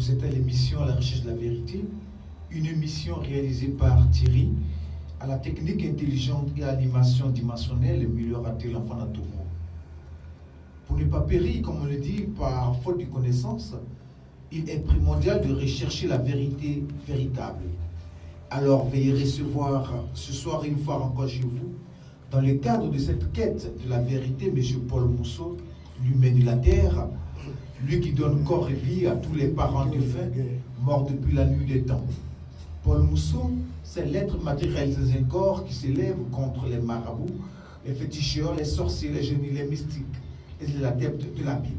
Vous êtes à l'émission À la recherche de la vérité, une émission réalisée par Thierry, à la technique intelligente et à l'animation dimensionnelle, milieu raté l'enfant d'Atomo. Pour ne pas périr, comme on le dit, par faute de connaissance, il est primordial de rechercher la vérité véritable. Alors veuillez recevoir ce soir une fois encore chez vous, dans le cadre de cette quête de la vérité, M. Paul Mousseau, l'humain de la terre, lui qui donne corps et vie à tous les parents défunts, morts depuis la nuit des temps. Paul Mousseau, c'est l'être matérialisé d'un corps qui s'élève contre les marabouts, les féticheurs, les sorciers, les génies, les mystiques et les adeptes de la Bible.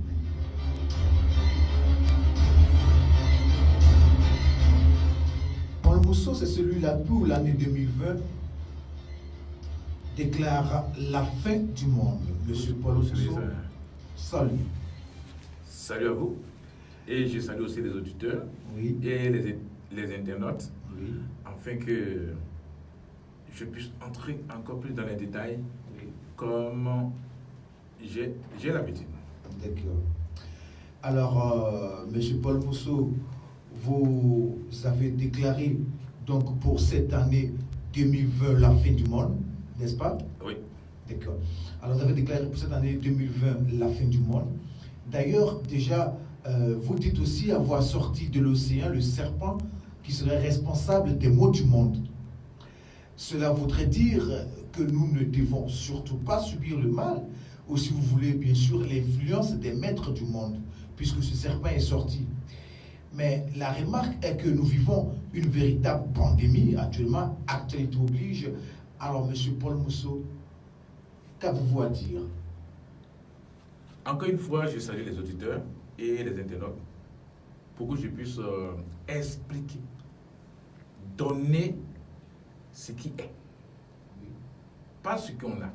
Paul Mousseau, c'est celui-là où l'année 2020 déclare la fin du monde. Monsieur Paul Mousseau, salut. Salut à vous. Et je salue aussi les auditeurs Oui. et les internautes, Oui. afin que je puisse entrer encore plus dans les détails, Oui. comme j'ai l'habitude. D'accord. Alors, Monsieur Paul Mousseau, vous avez déclaré donc pour cette année 2020 la fin du monde, n'est-ce pas? Oui. D'accord. Alors, vous avez déclaré pour cette année 2020 la fin du monde. D'ailleurs, déjà, vous dites aussi avoir sorti de l'océan le serpent qui serait responsable des maux du monde. Cela voudrait dire que nous ne devons surtout pas subir le mal, ou si vous voulez, bien sûr, l'influence des maîtres du monde, puisque ce serpent est sorti. Mais la remarque est que nous vivons une véritable pandémie actuellement, actualité oblige. Alors, M. Paul Mousseau, qu'avez-vous à dire? Encore une fois, je salue les auditeurs et les internautes pour que je puisse expliquer, donner ce qui est. Pas ce qu'on a.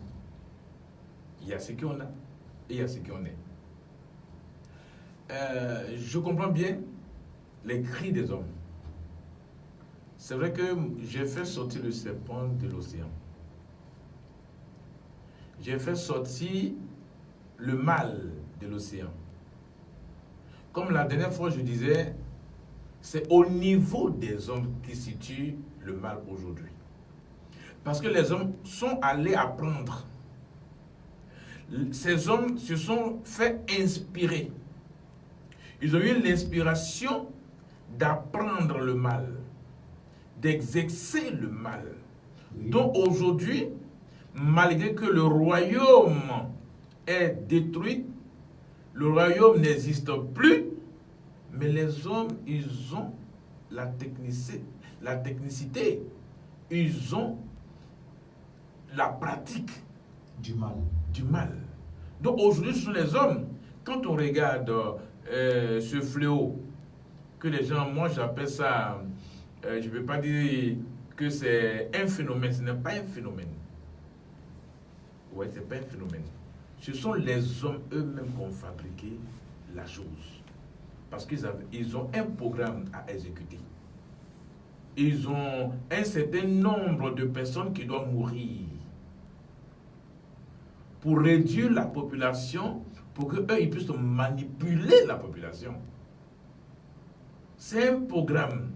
Il y a ce qu'on a et il y a ce qu'on est. Je comprends bien les cris des hommes. C'est vrai que j'ai fait sortir le serpent de l'océan. J'ai fait sortir le mal de l'océan. Comme la dernière fois je disais, c'est au niveau des hommes qui situe le mal aujourd'hui. Parce que les hommes sont allés apprendre. Ces hommes se sont fait inspirer. Ils ont eu l'inspiration d'apprendre le mal, d'exercer le mal. Oui. Donc aujourd'hui, malgré que le royaume est détruit, le royaume n'existe plus, mais les hommes, ils ont la technicité, ils ont la pratique Du mal. du mal. Donc aujourd'hui, ce sont les hommes. Quand on regarde ce fléau, que les gens, moi j'appelle ça, je ne vais pas dire que c'est un phénomène, ce n'est pas un phénomène. Ouais, ce n'est pas un phénomène. Ce sont les hommes eux-mêmes qui ont fabriqué la chose. Parce qu'ils ont un programme à exécuter. Ils ont un certain nombre de personnes qui doivent mourir pour réduire la population, pour qu'eux, ils puissent manipuler la population. C'est un programme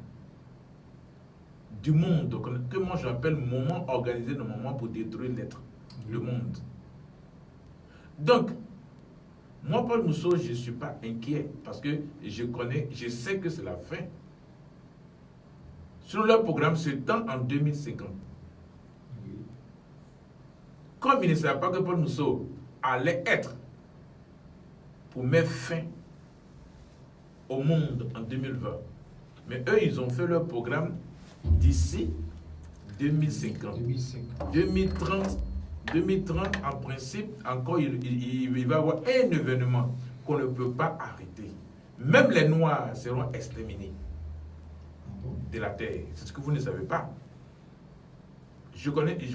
du monde que moi j'appelle moment organisé normalement pour détruire le monde. Donc, moi, Paul Mousseau, je ne suis pas inquiet parce que je sais que c'est la fin. Sur leur programme, se tend en 2050. Comme ils ne savaient pas que Paul Mousseau allait être pour mettre fin au monde en 2020. Mais eux, ils ont fait leur programme d'ici 2050. 2030, en principe, encore, il va y avoir un événement qu'on ne peut pas arrêter. Même les Noirs seront exterminés de la terre. C'est ce que vous ne savez pas.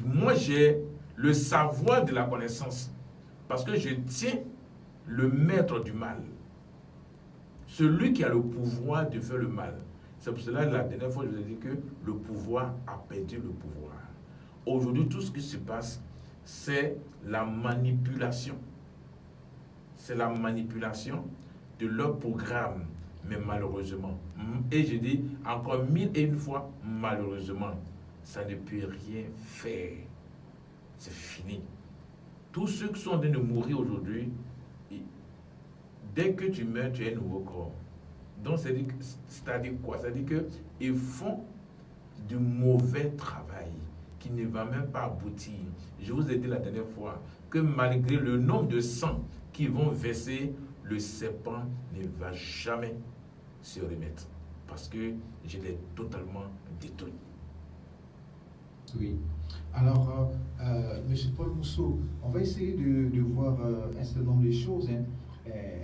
Moi, j'ai le savoir de la connaissance. Parce que je tiens le maître du mal. Celui qui a le pouvoir de faire le mal. C'est pour cela, la dernière fois, je vous ai dit que le pouvoir a perdu le pouvoir. Aujourd'hui, tout ce qui se passe, c'est la manipulation. C'est la manipulation de leur programme, Mais malheureusement, et je dis encore 1001 fois, malheureusement, ça ne peut rien faire. C'est fini. Tous ceux qui sont en train de mourir aujourd'hui, dès que tu meurs, tu as un nouveau corps. Donc, c'est-à-dire quoi? C'est-à-dire qu'ils font du mauvais travail qui ne va même pas aboutir. Je vous ai dit la dernière fois que malgré le nombre de sang qui vont verser, le serpent ne va jamais se remettre. Parce que je l'ai totalement détruit. Oui. Alors, M. Paul Mousseau, on va essayer de voir un certain nombre de choses, hein.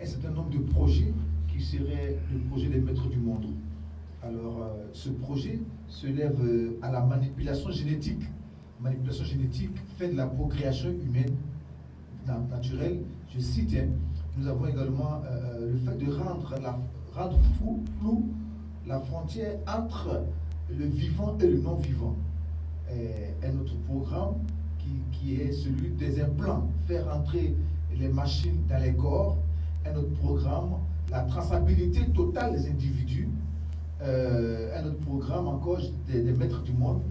Un certain nombre de projets qui seraient le projet des maîtres du monde. Alors, ce projet se lève à la manipulation génétique. Manipulation génétique fait de la procréation humaine naturelle. Je cite, hein, nous avons également le fait de rendre flou la frontière entre le vivant et le non-vivant. Un autre programme qui est celui des implants, faire entrer les machines dans les corps. Un autre programme, la traçabilité totale des individus. Un autre programme encore des maîtres du monde,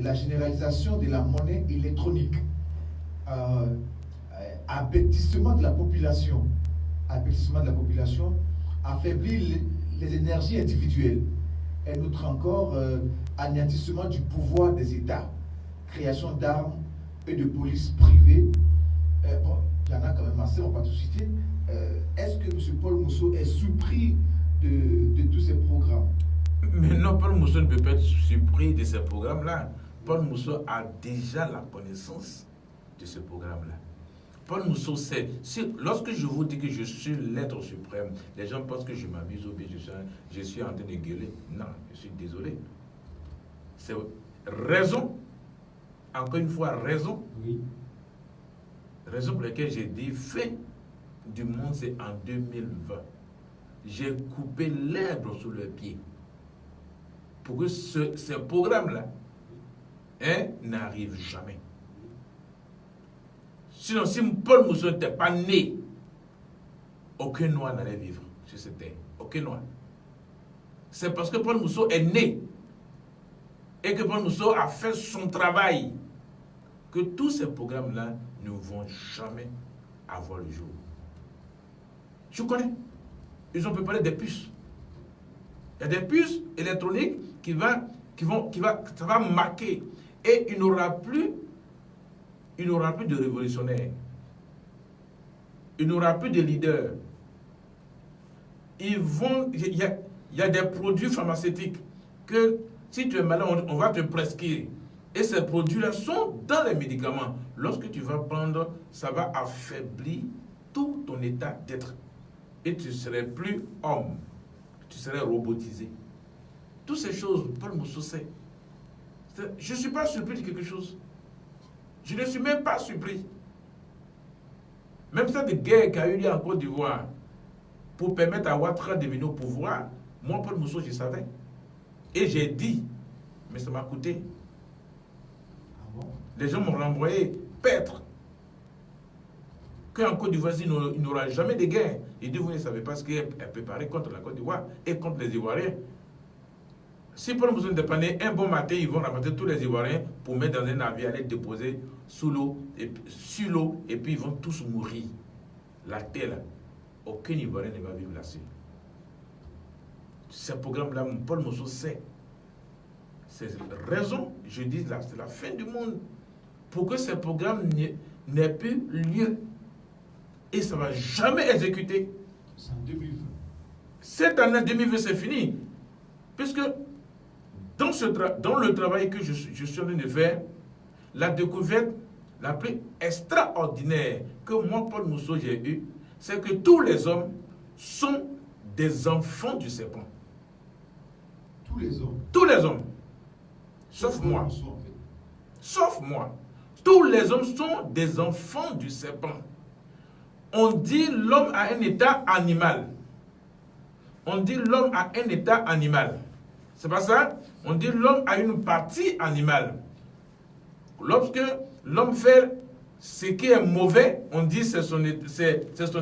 la généralisation de la monnaie électronique. Abêtissement de la population. Abêtissement de la population, affaiblir les énergies individuelles. Un autre encore, anéantissement du pouvoir des États, création d'armes et de police privée. Bon, il y en a quand même assez, on va pas tout citer. Est-ce que M. Paul Mousseau est surpris de tous ces programmes? Mais non, Paul Mousseau ne peut pas être surpris de ces programmes-là. Paul Mousseau a déjà la connaissance de ce programme-là. Paul Mousseau sait, lorsque je vous dis que je suis l'être suprême, les gens pensent que je m'amuse ou bien je suis en train de gueuler. Non, je suis désolé. C'est raison, encore une fois, raison. Oui. Raison pour laquelle j'ai dit fin du monde, c'est en 2020. J'ai coupé l'herbe sous le pied pour que ce programme-là n'arrive jamais. Sinon, si Paul Mousseau n'était pas né, aucun noir n'allait vivre sur cette terre. Aucun noir. C'est parce que Paul Mousseau est né et que Paul Mousseau a fait son travail que tous ces programmes-là ne vont jamais avoir le jour. Je connais. Ils ont préparé des puces. Il y a des puces électroniques ça va marquer. Et il n'y aura plus de révolutionnaires. Il n'y aura plus de leaders. Il y a des produits pharmaceutiques que si tu es malade, on va te prescrire. Et ces produits-là sont dans les médicaments. Lorsque tu vas prendre, ça va affaiblir tout ton état d'être. Et tu ne serais plus homme. Tu serais robotisé. Toutes ces choses, Paul Mousseau sait. Je ne suis pas surpris de quelque chose. Je ne suis même pas surpris. Même ça de guerre qu'il y a eu en Côte d'Ivoire pour permettre à Ouattara de venir au pouvoir, moi, Paul Mousseau, je savais. Et j'ai dit, mais ça m'a coûté. Les gens m'ont renvoyé paître. Qu'en Côte d'Ivoire, il n'y aura jamais de guerre. Et dit, vous ne savez pas ce qu'elle préparait contre la Côte d'Ivoire et contre les Ivoiriens. Si Paul Mousseau dépendait, un bon matin, ils vont ramasser tous les Ivoiriens pour mettre dans un navire, aller déposer sur l'eau, et puis ils vont tous mourir. La terre, là, aucun Ivoirien ne va vivre là-dessus. Ce programme-là, Paul Mousseau sait. C'est raison, je dis là, c'est la fin du monde. Pour que ce programme n'ait plus lieu. Et ça ne va jamais exécuter. C'est en 2020. Cette année 2020, c'est fini. Puisque dans le travail que je suis en train de faire, la découverte la plus extraordinaire que moi, Paul Mousseau, j'ai eue, c'est que tous les hommes sont des enfants du serpent. Tous les hommes. Tous les hommes. Sauf moi. Sauf moi. Tous les hommes sont des enfants du serpent. On dit l'homme a un état animal. On dit l'homme a un état animal. C'est pas ça? On dit l'homme a une partie animale. Lorsque l'homme fait ce qui est mauvais, on dit c'est son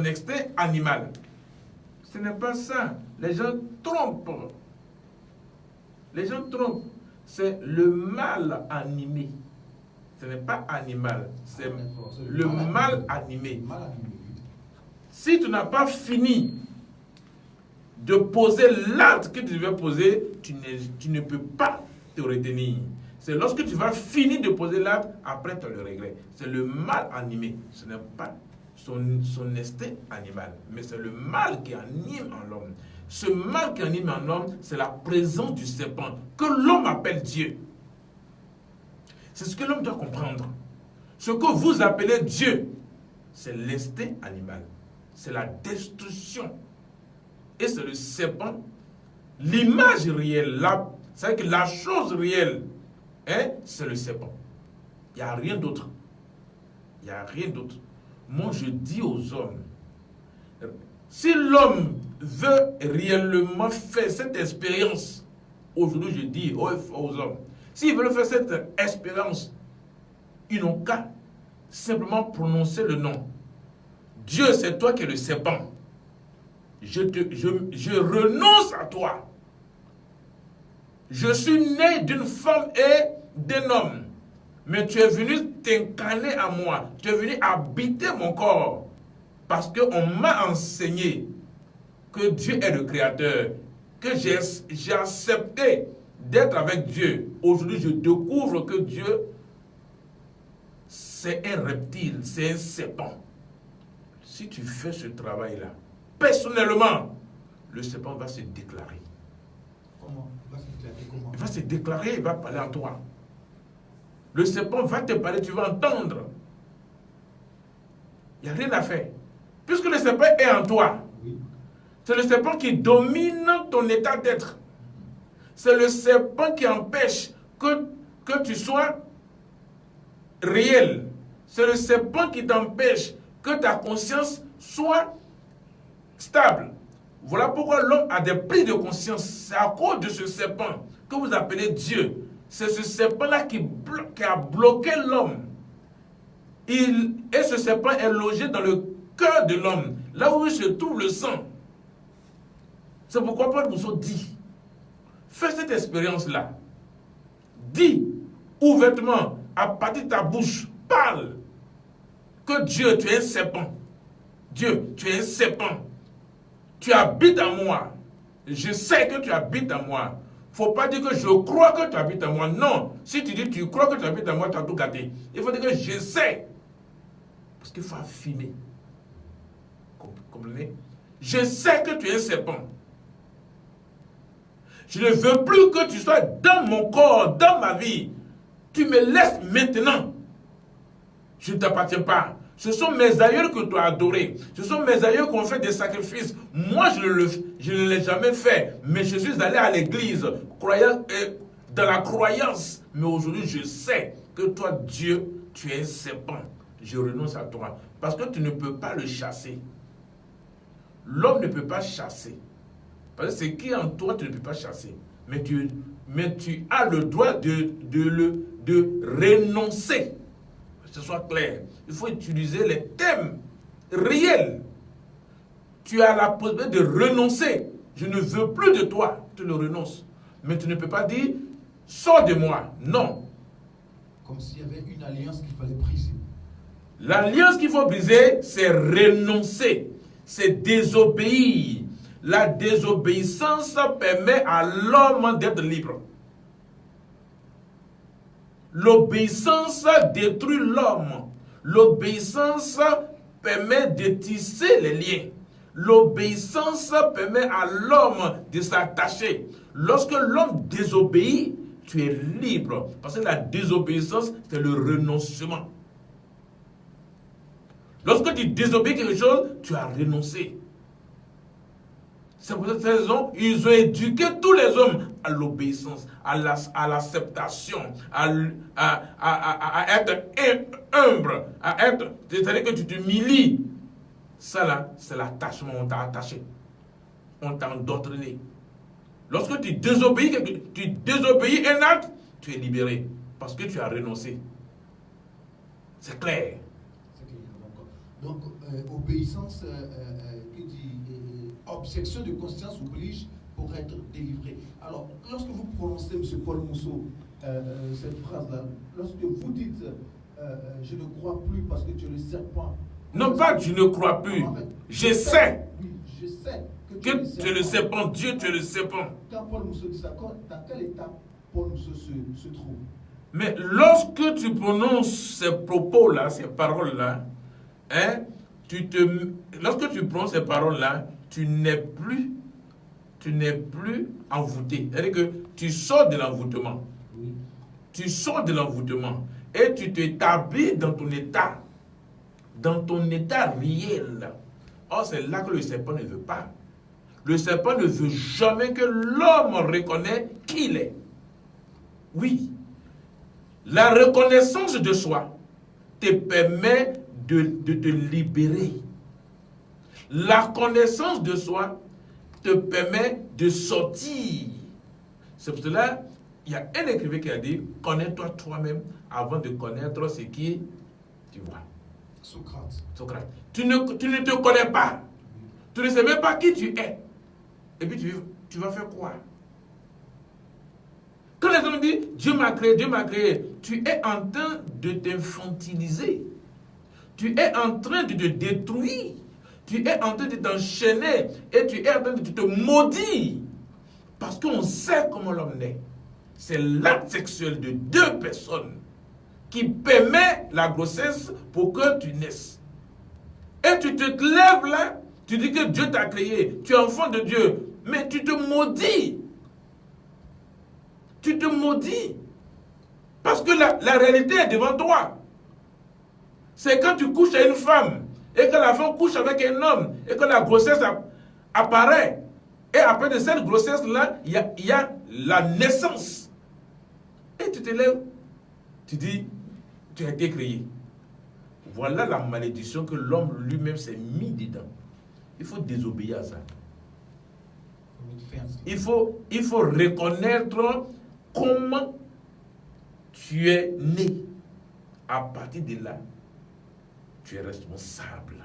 instinct animal. Ce n'est pas ça. Les gens trompent. Les gens trompent. C'est le mal animé. Ce n'est pas animal. C'est le mal animé. Si tu n'as pas fini de poser l'acte que tu devais poser, tu ne peux pas te retenir. C'est lorsque tu vas finir de poser l'acte, après tu as le regret. C'est le mal animé. Ce n'est pas son instinct animal, mais c'est le mal qui anime en l'homme. Ce mal qui anime en l'homme, c'est la présence du serpent, que l'homme appelle Dieu. C'est ce que l'homme doit comprendre. Ce que vous appelez Dieu, c'est l'instinct animal. C'est la destruction. Et c'est le serpent, l'image réelle, c'est que la chose réelle, hein, c'est le serpent. Il n'y a rien d'autre. Il n'y a rien d'autre. Moi, je dis aux hommes, si l'homme veut réellement faire cette expérience, aujourd'hui je dis aux hommes, s'ils veulent faire cette expérience, ils n'ont qu'à simplement prononcer le nom. Dieu, c'est toi qui es le serpent. Je renonce à toi. Je suis né d'une femme et d'un homme. Mais tu es venu t'incarner à moi. Tu es venu habiter mon corps. Parce qu'on m'a enseigné que Dieu est le Créateur. Que j'ai accepté d'être avec Dieu. Aujourd'hui, je découvre que Dieu, c'est un reptile, c'est un serpent. Si tu fais ce travail-là, personnellement, le serpent va se déclarer. Comment? Il va se déclarer comment? Il va se déclarer, il va parler à toi. Le serpent va te parler, tu vas entendre. Il n'y a rien à faire. Puisque le serpent est en toi, oui. C'est le serpent qui domine ton état d'être. C'est le serpent qui empêche que tu sois réel. C'est le serpent qui t'empêche que ta conscience soit stable. Voilà pourquoi l'homme a des prises de conscience. C'est à cause de ce serpent que vous appelez Dieu. C'est ce serpent-là qui a bloqué l'homme. Et ce serpent est logé dans le cœur de l'homme, là où se trouve le sang. C'est pourquoi Paul Mousseau dit, fais cette expérience-là. Dis ouvertement, à partir de ta bouche, parle que Dieu, tu es un serpent. Dieu, tu es un serpent. Tu habites en moi. Je sais que tu habites en moi. Il ne faut pas dire que je crois que tu habites en moi. Non. Si tu dis tu crois que tu habites en moi, tu as tout gâté. Il faut dire que je sais. Parce qu'il faut affiner. Comprenez? Je sais que tu es un serpent. Je ne veux plus que tu sois dans mon corps, dans ma vie. Tu me laisses maintenant. Je ne t'appartiens pas. Ce sont mes aïeux que tu as adorés. Ce sont mes aïeux qui ont fait des sacrifices. Moi, je ne l'ai jamais fait. Mais je suis allé à l'église, dans la croyance. Mais aujourd'hui, je sais que toi, Dieu, tu es un serpent. Je renonce à toi. Parce que tu ne peux pas le chasser. L'homme ne peut pas chasser. Parce que ce qui est en toi, tu ne peux pas chasser. Mais tu as le droit de renoncer. Que ce soit clair. Il faut utiliser les thèmes réels. Tu as la possibilité de renoncer. Je ne veux plus de toi. Tu le renonces. Mais tu ne peux pas dire, sors de moi. Non. Comme s'il y avait une alliance qu'il fallait briser. L'alliance qu'il faut briser, c'est renoncer. C'est désobéir. La désobéissance permet à l'homme d'être libre. L'obéissance détruit l'homme. L'obéissance permet de tisser les liens. L'obéissance permet à l'homme de s'attacher. Lorsque l'homme désobéit, tu es libre. Parce que la désobéissance, c'est le renoncement. Lorsque tu désobéis quelque chose, tu as renoncé. C'est pour cette raison ils ont éduqué tous les hommes à l'obéissance, à l'acceptation, à être humble, c'est-à-dire que tu t'humilies. Ça là, c'est l'attachement, on t'a attaché. On t'a endoctriné. Lorsque tu désobéis un acte, tu es libéré parce que tu as renoncé. C'est clair. C'est clair. Donc, obéissance, que dit objection de conscience oblige pour être délivré. Alors, lorsque vous prononcez, M. Paul Mousseau, cette phrase-là, lorsque vous dites je ne crois plus parce que tu es le serpent. Non, pas que je ne crois plus. En fait, je sais. Oui, je sais que tu es le serpent. Dieu, tu es le serpent. Quand Paul Mousseau dit ça, dans quel état Paul Mousseau se trouve? Mais lorsque tu prononces ces propos-là, ces paroles-là, hein, lorsque tu prononces ces paroles-là, tu n'es plus envoûté. C'est-à-dire que tu sors de l'envoûtement. Oui. Tu sors de l'envoûtement et tu t'établis dans ton état réel. Or, c'est là que le serpent ne veut pas. Le serpent ne veut jamais que l'homme reconnaisse qui il est. Oui. La reconnaissance de soi te permet de te libérer. La connaissance de soi te permet de sortir. C'est pour cela, il y a un écrivain qui a dit, connais-toi toi-même avant de connaître ce qui tu vois. Socrate. Tu ne te connais pas. Tu ne sais même pas qui tu es. Et puis tu vas faire quoi? Quand les hommes disent Dieu m'a créé, tu es en train de t'infantiliser. Tu es en train de te détruire. Tu es en train de t'enchaîner et tu es en train de te maudire. Parce qu'on sait comment l'homme naît. C'est l'acte sexuel de deux personnes qui permet la grossesse pour que tu naisses. Et tu te lèves là, tu dis que Dieu t'a créé, tu es enfant de Dieu, mais tu te maudis. Tu te maudis. Parce que la réalité est devant toi. C'est quand tu couches à une femme, et que la femme couche avec un homme, et que la grossesse apparaît. Et après de cette grossesse-là, il y a la naissance. Et tu te lèves, tu dis, tu as été créé. Voilà la malédiction que l'homme lui-même s'est mis dedans. Il faut désobéir à ça. Il faut reconnaître comment tu es né. À partir de là, tu es responsable.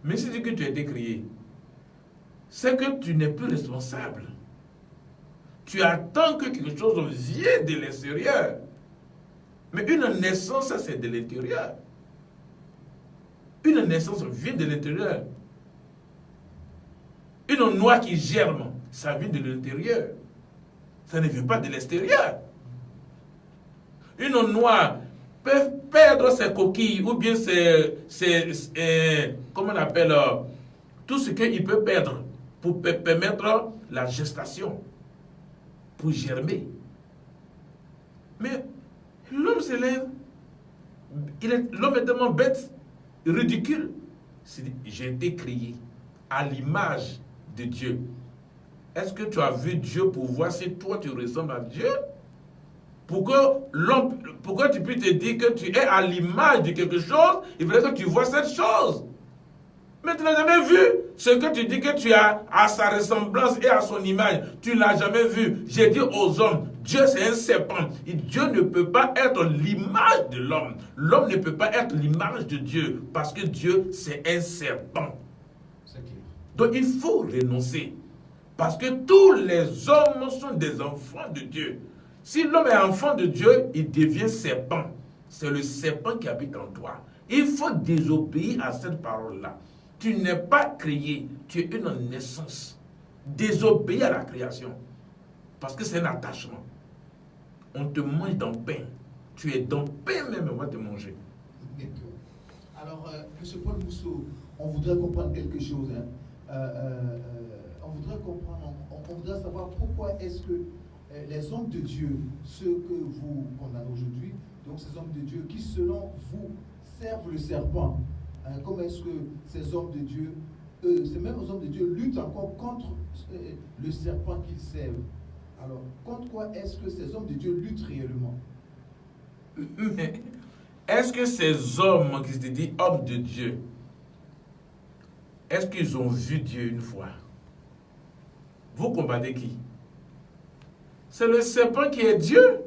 Mais si tu dis que tu as été créé, c'est que tu n'es plus responsable. Tu attends que quelque chose vienne de l'extérieur. Mais une naissance, ça c'est de l'intérieur. Une naissance vient de l'intérieur. Une noix qui germe, ça vient de l'intérieur. Ça ne vient pas de l'extérieur. Une noix peut perdre ses coquilles ou bien comment on appelle, tout ce qu'il peut perdre pour permettre la gestation, pour germer. Mais l'homme se lève, l'homme est tellement bête, ridicule. J'ai été créé à l'image de Dieu. Est-ce que tu as vu Dieu pour voir si toi tu ressembles à Dieu? Pour que tu puisses te dire que tu es à l'image de quelque chose, il faudrait que tu vois cette chose. Mais tu n'as jamais vu ce que tu dis que tu as à sa ressemblance et à son image. Tu ne l'as jamais vu. J'ai dit aux hommes, Dieu c'est un serpent. Et Dieu ne peut pas être l'image de l'homme. L'homme ne peut pas être l'image de Dieu parce que Dieu c'est un serpent. C'est clair. Donc il faut renoncer. Parce que tous les hommes sont des enfants de Dieu. Si l'homme est enfant de Dieu, il devient serpent. C'est le serpent qui habite en toi. Il faut désobéir à cette parole-là. Tu n'es pas créé, tu es une naissance. Désobéir à la création. Parce que c'est un attachement. On te mange dans le pain. Tu es dans le pain même, on va te manger. Alors, M. Paul Mousseau, on voudrait comprendre quelque chose. On voudrait comprendre, on voudrait savoir pourquoi est-ce que les hommes de Dieu, ceux que vous condamnez aujourd'hui, donc ces hommes de Dieu qui selon vous servent le serpent, comment est-ce que ces hommes de Dieu, ces mêmes hommes de Dieu luttent encore contre le serpent qu'ils servent? Alors, contre quoi est-ce que ces hommes de Dieu luttent réellement? Mais est-ce que ces hommes qui se disent hommes de Dieu, est-ce qu'ils ont vu Dieu une fois? Vous combattez qui? C'est le serpent qui est Dieu.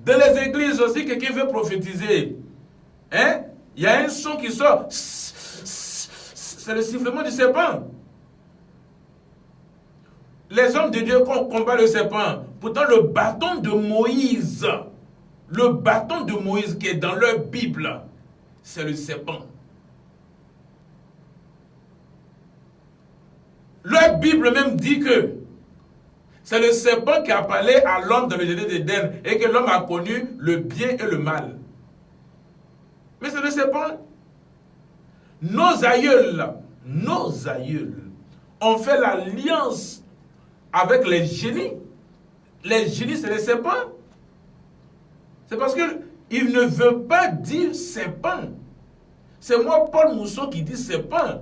Dans les églises aussi, quelqu'un veut prophétiser. Hein? Il y a un son qui sort. C'est le sifflement du serpent. les hommes de Dieu combattent le serpent. Pourtant, le bâton de Moïse qui est dans leur Bible, c'est le serpent. Leur Bible même dit que c'est le serpent qui a parlé à l'homme dans le jardin d'Éden et que l'homme a connu le bien et le mal. Mais c'est le serpent. Nos aïeuls ont fait l'alliance avec les génies. Les génies, c'est les serpents. C'est parce qu'il ne veut pas dire serpent. C'est moi, Paul Mousseau, qui dit serpent.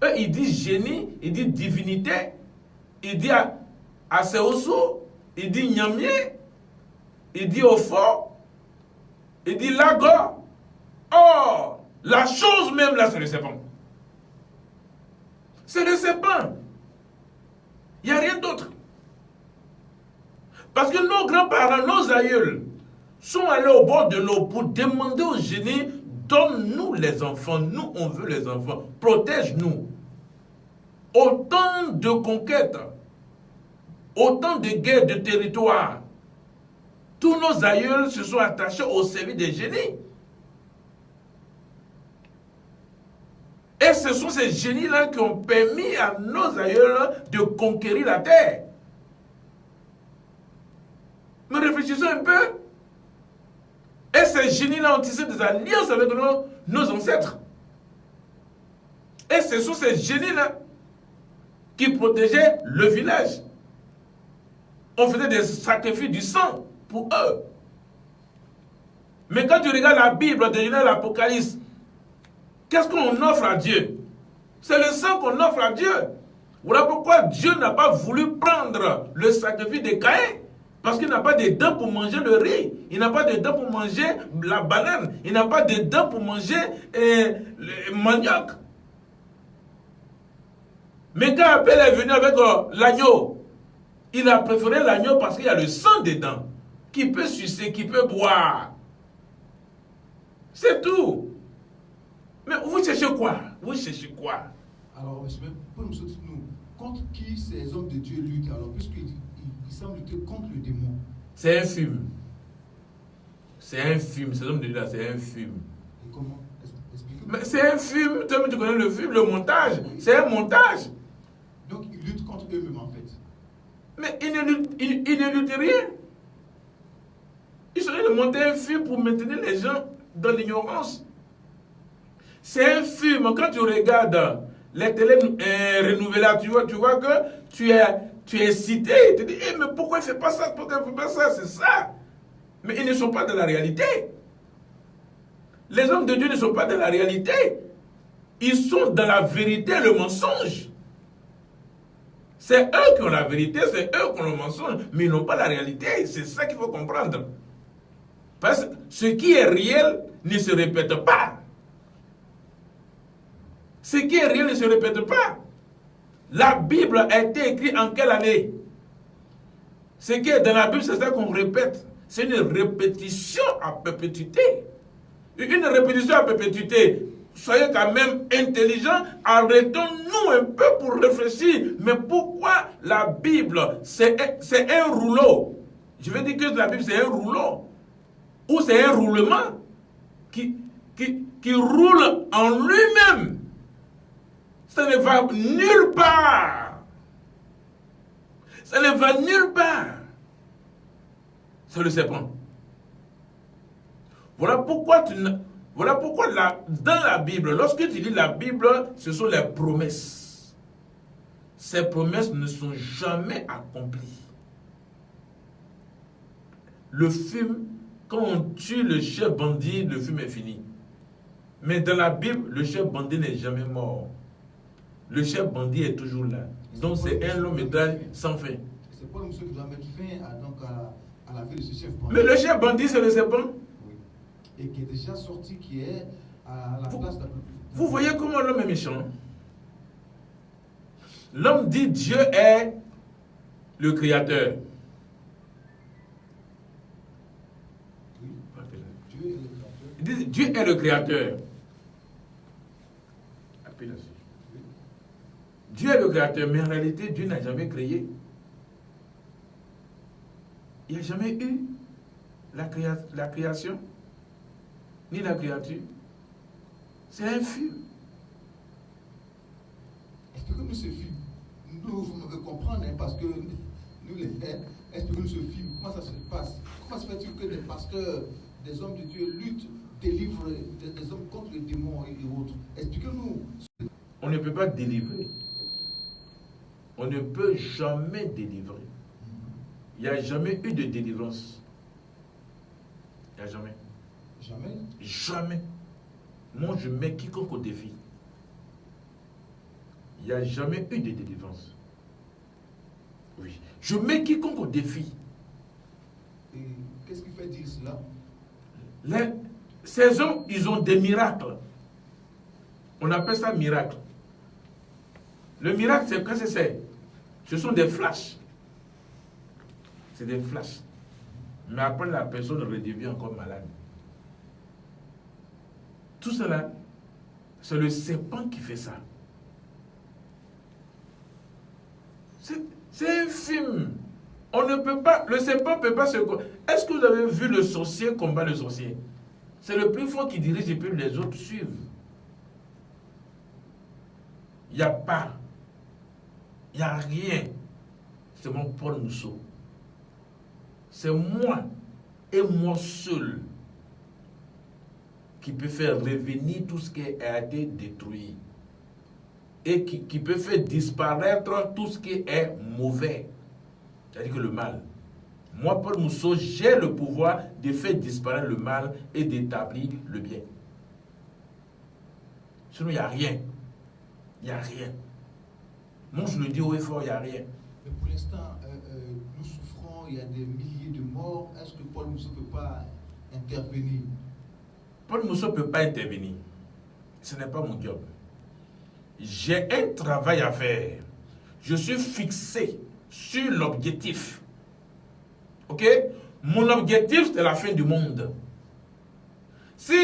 Eux, ils disent génie, ils disent divinité, ils disent Aseosu, ils disent Nyamye, ils disent Ofo, ils disent Lago. Oh, la chose même là, c'est le serpent. C'est le serpent. Il n'y a rien d'autre. Parce que nos grands-parents, nos aïeuls, sont allés au bord de l'eau pour demander au génie, donne-nous les enfants, nous on veut les enfants, protège-nous. Autant de conquêtes, autant de guerres de territoire, tous nos aïeuls se sont attachés au service des génies. Et ce sont ces génies-là qui ont permis à nos aïeuls de conquérir la terre. Mais réfléchissons un peu. Et ces génies-là ont tissé des alliances avec nos ancêtres. Et ce sont ces génies-là qui protégeaient le village. On faisait des sacrifices du sang pour eux. Mais quand tu regardes la Bible de Genèse, l'Apocalypse, qu'est-ce qu'on offre à Dieu? C'est le sang qu'on offre à Dieu. Voilà pourquoi Dieu n'a pas voulu prendre le sacrifice de Caïn. Parce qu'il n'a pas de dents pour manger le riz. Il n'a pas de dents pour manger la banane. Il n'a pas de dents pour manger le manioc. Mais quand Abel est venu avec l'agneau, il a préféré l'agneau parce qu'il y a le sang dedans. Qui peut sucer, qui peut boire. C'est tout. Mais vous cherchez quoi? Vous cherchez quoi? Alors, monsieur, nous, contre qui ces hommes de Dieu luttent? Alors, puisqu'ils semblent lutter contre le démon. C'est un film. C'est un film. Ces hommes de Dieu là, c'est un film. Et comment? Expliquez-moi. Mais c'est un film. Toi, tu connais le film, le montage. C'est un montage. Donc, ils luttent contre eux-mêmes, en fait. Mais ils ne luttent rien. Ils sont en train de monter un film pour maintenir les gens dans l'ignorance. C'est un film. Quand tu regardes les télé renouvelées, tu vois que tu es cité. Tu te dis, mais pourquoi il ne fait pas ça? Pourquoi il ne fait pas ça? C'est ça. Mais ils ne sont pas dans la réalité. Les hommes de Dieu ne sont pas dans la réalité. Ils sont dans la vérité et le mensonge. C'est eux qui ont la vérité, c'est eux qui ont le mensonge, mais ils n'ont pas la réalité. C'est ça qu'il faut comprendre. Parce que ce qui est réel ne se répète pas. Ce qui est réel ne se répète pas. La Bible a été écrite en quelle année? Ce qui est dans la Bible, c'est ça qu'on répète. C'est une répétition à perpétuité. Une répétition à perpétuité. Soyez quand même intelligents, arrêtons-nous un peu pour réfléchir. Mais pourquoi la Bible, c'est un rouleau? Je veux dire que la Bible, c'est un rouleau. Ou c'est un roulement qui roule en lui-même. Ça ne va nulle part. Ça ne va nulle part. C'est le serpent. Voilà pourquoi dans la Bible, lorsque tu lis la Bible, ce sont les promesses. Ces promesses ne sont jamais accomplies. Le film, quand on tue le chef bandit, le film est fini. Mais dans la Bible, le chef bandit n'est jamais mort. Le chef bandit est toujours là. Donc c'est un long métrage sans fin. C'est pas le monsieur qui doit mettre fin à la vie de ce chef bandit. Mais le chef bandit, c'est le serpent. Oui. Et qui est déjà sorti, qui est à la place de la... Vous voyez comment l'homme est méchant? L'homme dit Dieu est le créateur. Oui. Il dit Dieu est le créateur. Dieu est le créateur, mais en réalité, Dieu n'a jamais créé. Il n'y a jamais eu la création, ni la créature. C'est infime. Expliquez-nous ce film. Nous, vous me comprendre, hein, parce que nous, les frères, expliquez-nous ce film. Comment ça se passe? Comment se fait-il que des pasteurs, des hommes de Dieu luttent, délivrent des hommes contre les démons et autres? Expliquez-nous. On ne peut pas délivrer. On ne peut jamais délivrer. Il n'y a jamais eu de délivrance. Il n'y a jamais. Jamais? Jamais. Moi, je mets quiconque au défi. Il n'y a jamais eu de délivrance. Oui. Je mets quiconque au défi. Et qu'est-ce qui fait dire cela? Ces hommes, ils ont des miracles. On appelle ça miracle. Le miracle, c'est quoi c'est? Ce sont des flashs. C'est des flashs. Mais après, la personne redevient encore malade. Tout cela, c'est le serpent qui fait ça. C'est infime. On ne peut pas, le serpent ne peut pas se... Est-ce que vous avez vu le sorcier combat le sorcier? C'est le plus fort qui dirige et puis les autres suivent. Il n'y a pas. Il n'y a rien. C'est mon Paul Mousseau. C'est moi et moi seul qui peut faire revenir tout ce qui a été détruit. Et qui peut faire disparaître tout ce qui est mauvais. C'est-à-dire que le mal. Moi, Paul Mousseau, j'ai le pouvoir de faire disparaître le mal et d'établir le bien. Sinon, il n'y a rien. Il n'y a rien. Moi, je le dis haut et fort, il n'y a rien. Mais pour l'instant, nous souffrons, il y a des milliers de morts. Est-ce que Paul Mousseau ne peut pas intervenir? Paul Mousseau ne peut pas intervenir. Ce n'est pas mon job. J'ai un travail à faire. Je suis fixé sur l'objectif. Ok? Mon objectif, c'est la fin du monde. Si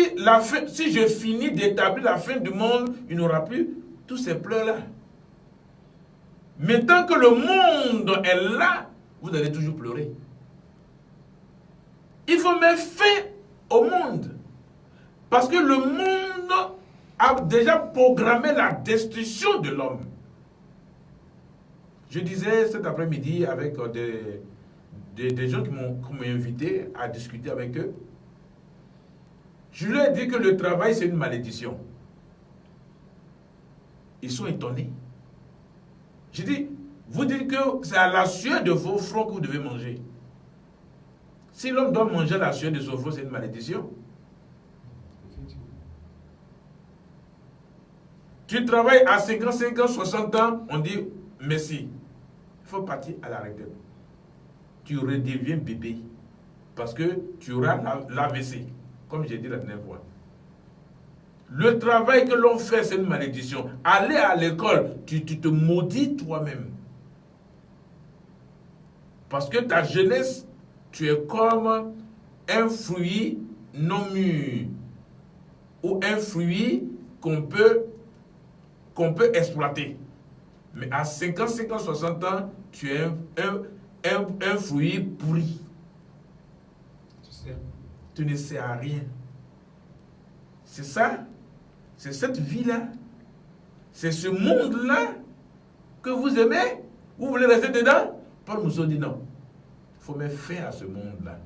je finis d'établir la fin du monde, il n'y aura plus tous ces pleurs-là. Mais tant que le monde est là, vous allez toujours pleurer. Il faut mettre fin au monde. Parce que le monde a déjà programmé la destruction de l'homme. Je disais cet après-midi avec des gens qui m'ont invité à discuter avec eux. Je leur ai dit que le travail, c'est une malédiction. Ils sont étonnés. J'ai dit, vous dites que c'est à la sueur de vos fronts que vous devez manger. Si l'homme doit manger la sueur de son front, c'est une malédiction. Tu travailles à 55 ans, 60 ans, on dit merci. Il faut partir à la retraite. Tu redeviens bébé. Parce que tu auras l'AVC, comme j'ai dit la dernière fois. Le travail que l'on fait, c'est une malédiction. Aller à l'école, tu te maudis toi-même. Parce que ta jeunesse, tu es comme un fruit non mûr. Ou un fruit qu'on peut exploiter. Mais à 50, 60 ans, tu es un fruit pourri. Tu ne sais à rien. C'est ça. C'est cette vie-là. C'est ce monde-là que vous aimez. Vous voulez rester dedans? Paul Mousseau dit non. Il faut mettre fin à ce monde-là.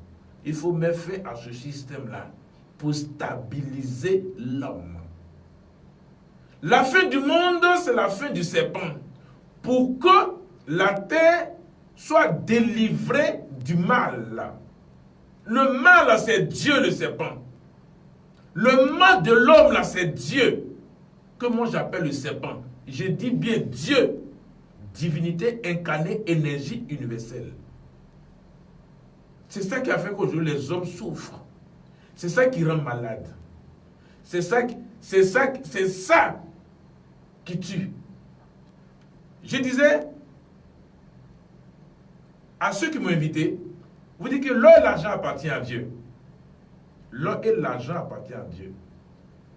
Il faut mettre fin à ce système-là pour stabiliser l'homme. La fin du monde, c'est la fin du serpent. Pour que la terre soit délivrée du mal. Le mal, c'est Dieu, le serpent. Le mal de l'homme, là, c'est Dieu. Que moi, j'appelle le serpent. Je dis bien Dieu. Divinité incarnée, énergie universelle. C'est ça qui a fait qu'aujourd'hui, les hommes souffrent. C'est ça qui rend malade. C'est ça qui tue. Je disais à ceux qui m'ont invité, vous dites que l'or et l'argent appartient à Dieu. L'or et l'argent appartient à Dieu.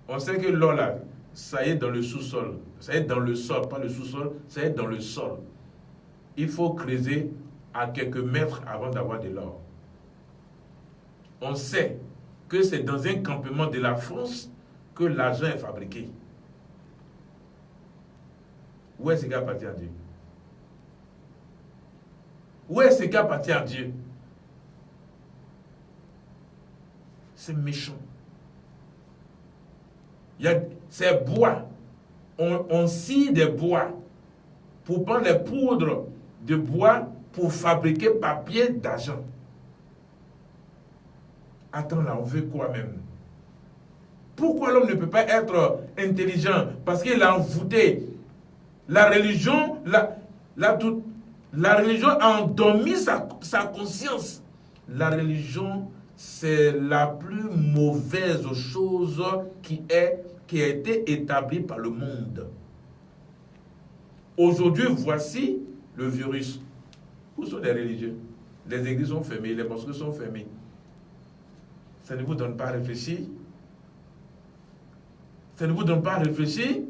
On sait que l'or là, ça est dans le sous-sol. Ça est dans le sol, pas le sous-sol, ça est dans le sol. Il faut creuser à quelques mètres avant d'avoir de l'or. on sait que c'est dans un campement de la France que l'argent est fabriqué. Où est-ce qu'il appartient à Dieu? Où est-ce qu'il appartient à Dieu? C'est méchant. Ces bois, on scie des bois pour prendre les poudres de bois pour fabriquer papier d'argent. Attends là, on veut quoi même? Pourquoi l'homme ne peut pas être intelligent? Parce qu'il a envoûté. La religion, la religion a endormi sa conscience. La religion, c'est la plus mauvaise chose qui a été établie par le monde. Aujourd'hui, voici le virus. Où sont les religieux? Les églises sont fermées, les mosquées sont fermées. Ça ne vous donne pas à réfléchir? Ça ne vous donne pas à réfléchir?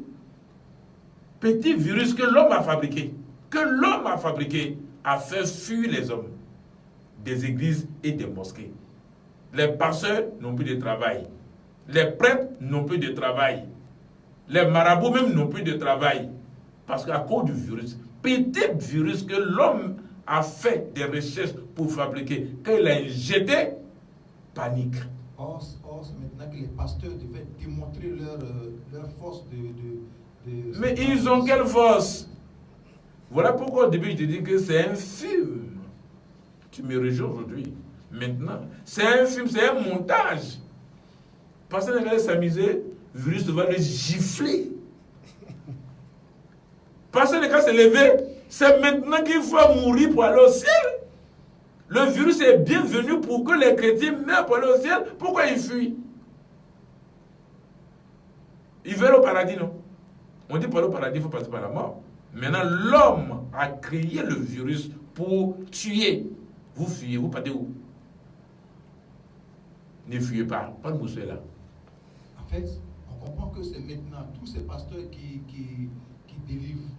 Petit virus que l'homme a fabriqué, a fait fuir les hommes des églises et des mosquées. Les pasteurs n'ont plus de travail. Les prêtres n'ont plus de travail. Les marabouts même n'ont plus de travail. Parce qu'à cause du virus, petit virus que l'homme a fait des recherches pour fabriquer, quand il a injecté, panique. Or, c'est maintenant que les pasteurs devaient démontrer leur force de Mais ils ont quelle force? Voilà pourquoi au début je te dis que c'est un film. Tu me rejoins aujourd'hui. Maintenant, c'est un film, c'est un montage. Pasteur n'est pas s'amuser, le virus va le gifler. Pasteur n'est pas se lever, c'est maintenant qu'il faut mourir pour aller au ciel. Le virus est bienvenu pour que les chrétiens meurent pour aller au ciel. Pourquoi ils fuient? Ils veulent au paradis, non? On dit pour aller au paradis, il faut passer par la mort. Maintenant, l'homme a créé le virus pour tuer. Vous fuyez, vous partez où? Ne fuyez pas, pas de mousser là. En fait, on comprend que c'est maintenant tous ces pasteurs qui délivrent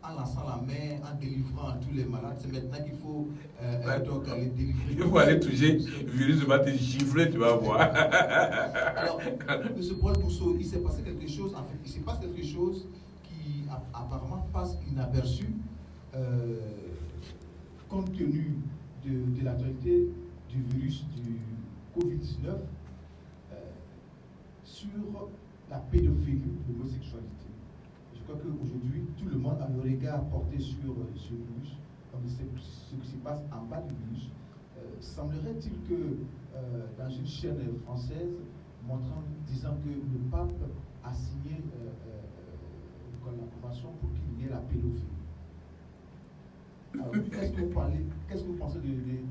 en lançant la main, en délivrant tous les malades. C'est maintenant qu'il faut donc aller délivrer. Il faut aller toucher, le virus va te gifler, tu vas voir. Alors, M. Paul Bousseau, il s'est passé quelque chose, en fait, il se passe quelque chose qui apparemment passe inaperçu compte tenu de l'actualité du virus du Covid-19 sur la pédophilie, l'homosexualité. Je crois qu'aujourd'hui, tout le monde a le regard porté sur ce virus, comme ce qui se passe en bas du virus. Semblerait-il que dans une chaîne française, disant que le pape a signé une collaboration pour qu'il y ait la pédophilie. Alors, qu'est-ce que vous pensez de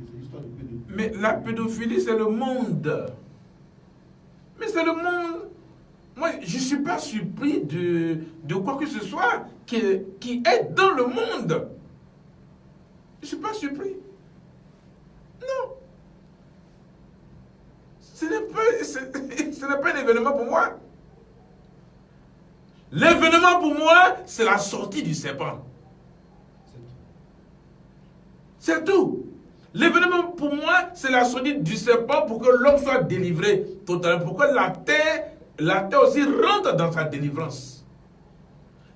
cette histoire de pédophilie? Mais la pédophilie, c'est le monde. Mais c'est le monde. Moi, je ne suis pas surpris de quoi que ce soit qui est dans le monde. Je ne suis pas surpris. Non. Ce n'est pas un événement pour moi. L'événement pour moi, c'est la sortie du serpent. C'est tout. L'événement pour moi, c'est la sortie du serpent pour que l'homme soit délivré totalement. Pour que la terre aussi rentre dans sa délivrance.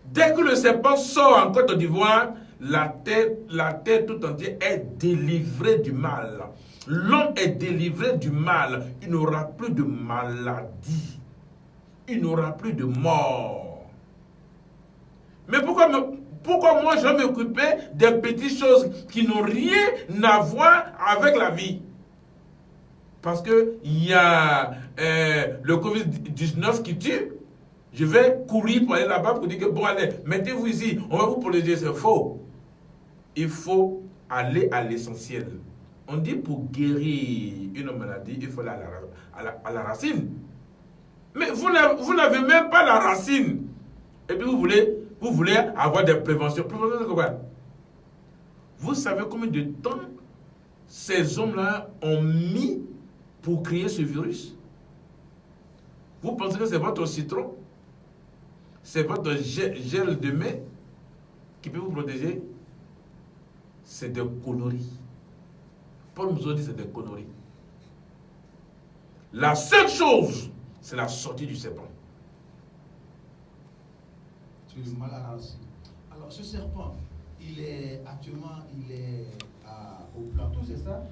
Dès que le serpent sort en Côte d'Ivoire, la terre tout entière est délivrée du mal. L'homme est délivré du mal. Il n'aura plus de maladie. Il n'aura plus de mort. Mais pourquoi moi je vais m'occuper des petites choses qui n'ont rien à voir avec la vie? Parce qu'il y a le Covid-19 qui tue. Je vais courir pour aller là-bas pour dire que bon allez, mettez-vous ici, on va vous protéger. C'est faux. Il faut aller à l'essentiel. On dit pour guérir une maladie, il faut aller à la racine. Mais vous n'avez même pas la racine. Et puis vous voulez avoir des préventions. Prévention, c'est quoi? Vous savez combien de temps ces hommes-là ont mis pour créer ce virus? Vous pensez que c'est votre citron? C'est votre gel de main qui peut vous protéger? C'est des conneries. Paul nous a dit c'est des conneries. La seule chose, c'est la sortie du serpent. Tu es mal arraché. Alors, ce serpent, il est actuellement au plateau, c'est ça?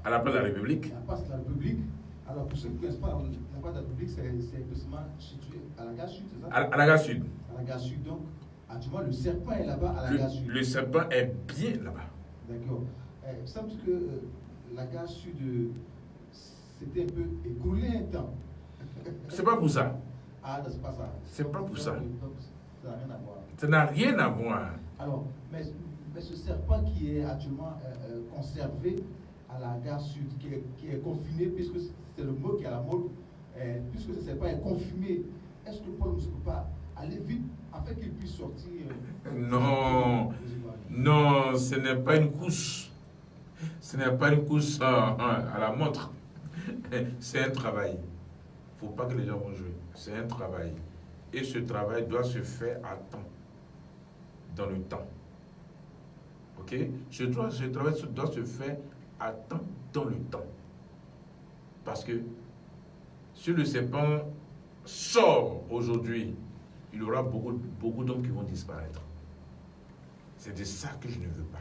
À la place de la République. À la place de la République. Alors, pour ceux qui ne connaissent pas, la place de la République, c'est précisément situé à la gare sud, c'est ça? À la gare sud. À la gare sud, donc, actuellement, le serpent est là-bas à la gare sud. Le serpent est bien là-bas. D'accord. Il semble que la gare sud s'était un peu écoulée un temps. C'est pas pour ça. Ah, non, c'est pas ça. C'est pas pour ça. Donc, ça n'a rien à voir. Ça n'a rien à voir. Alors, mais ce serpent qui est actuellement conservé à la gare sud, qui est confiné, puisque c'est le mot qui est à la mode, puisque ce serpent est confiné, est-ce que Paul ne peut pas aller vite afin qu'il puisse sortir Non, non, ce n'est pas une course. Ce n'est pas une course à la montre. C'est un travail. Il ne faut pas que les gens vont jouer. C'est un travail. Et ce travail doit se faire à temps. Dans le temps. Ok? Ce travail doit se faire à temps, dans le temps. Parce que si le serpent sort aujourd'hui, il y aura beaucoup d'hommes qui vont disparaître. C'est de ça que je ne veux pas.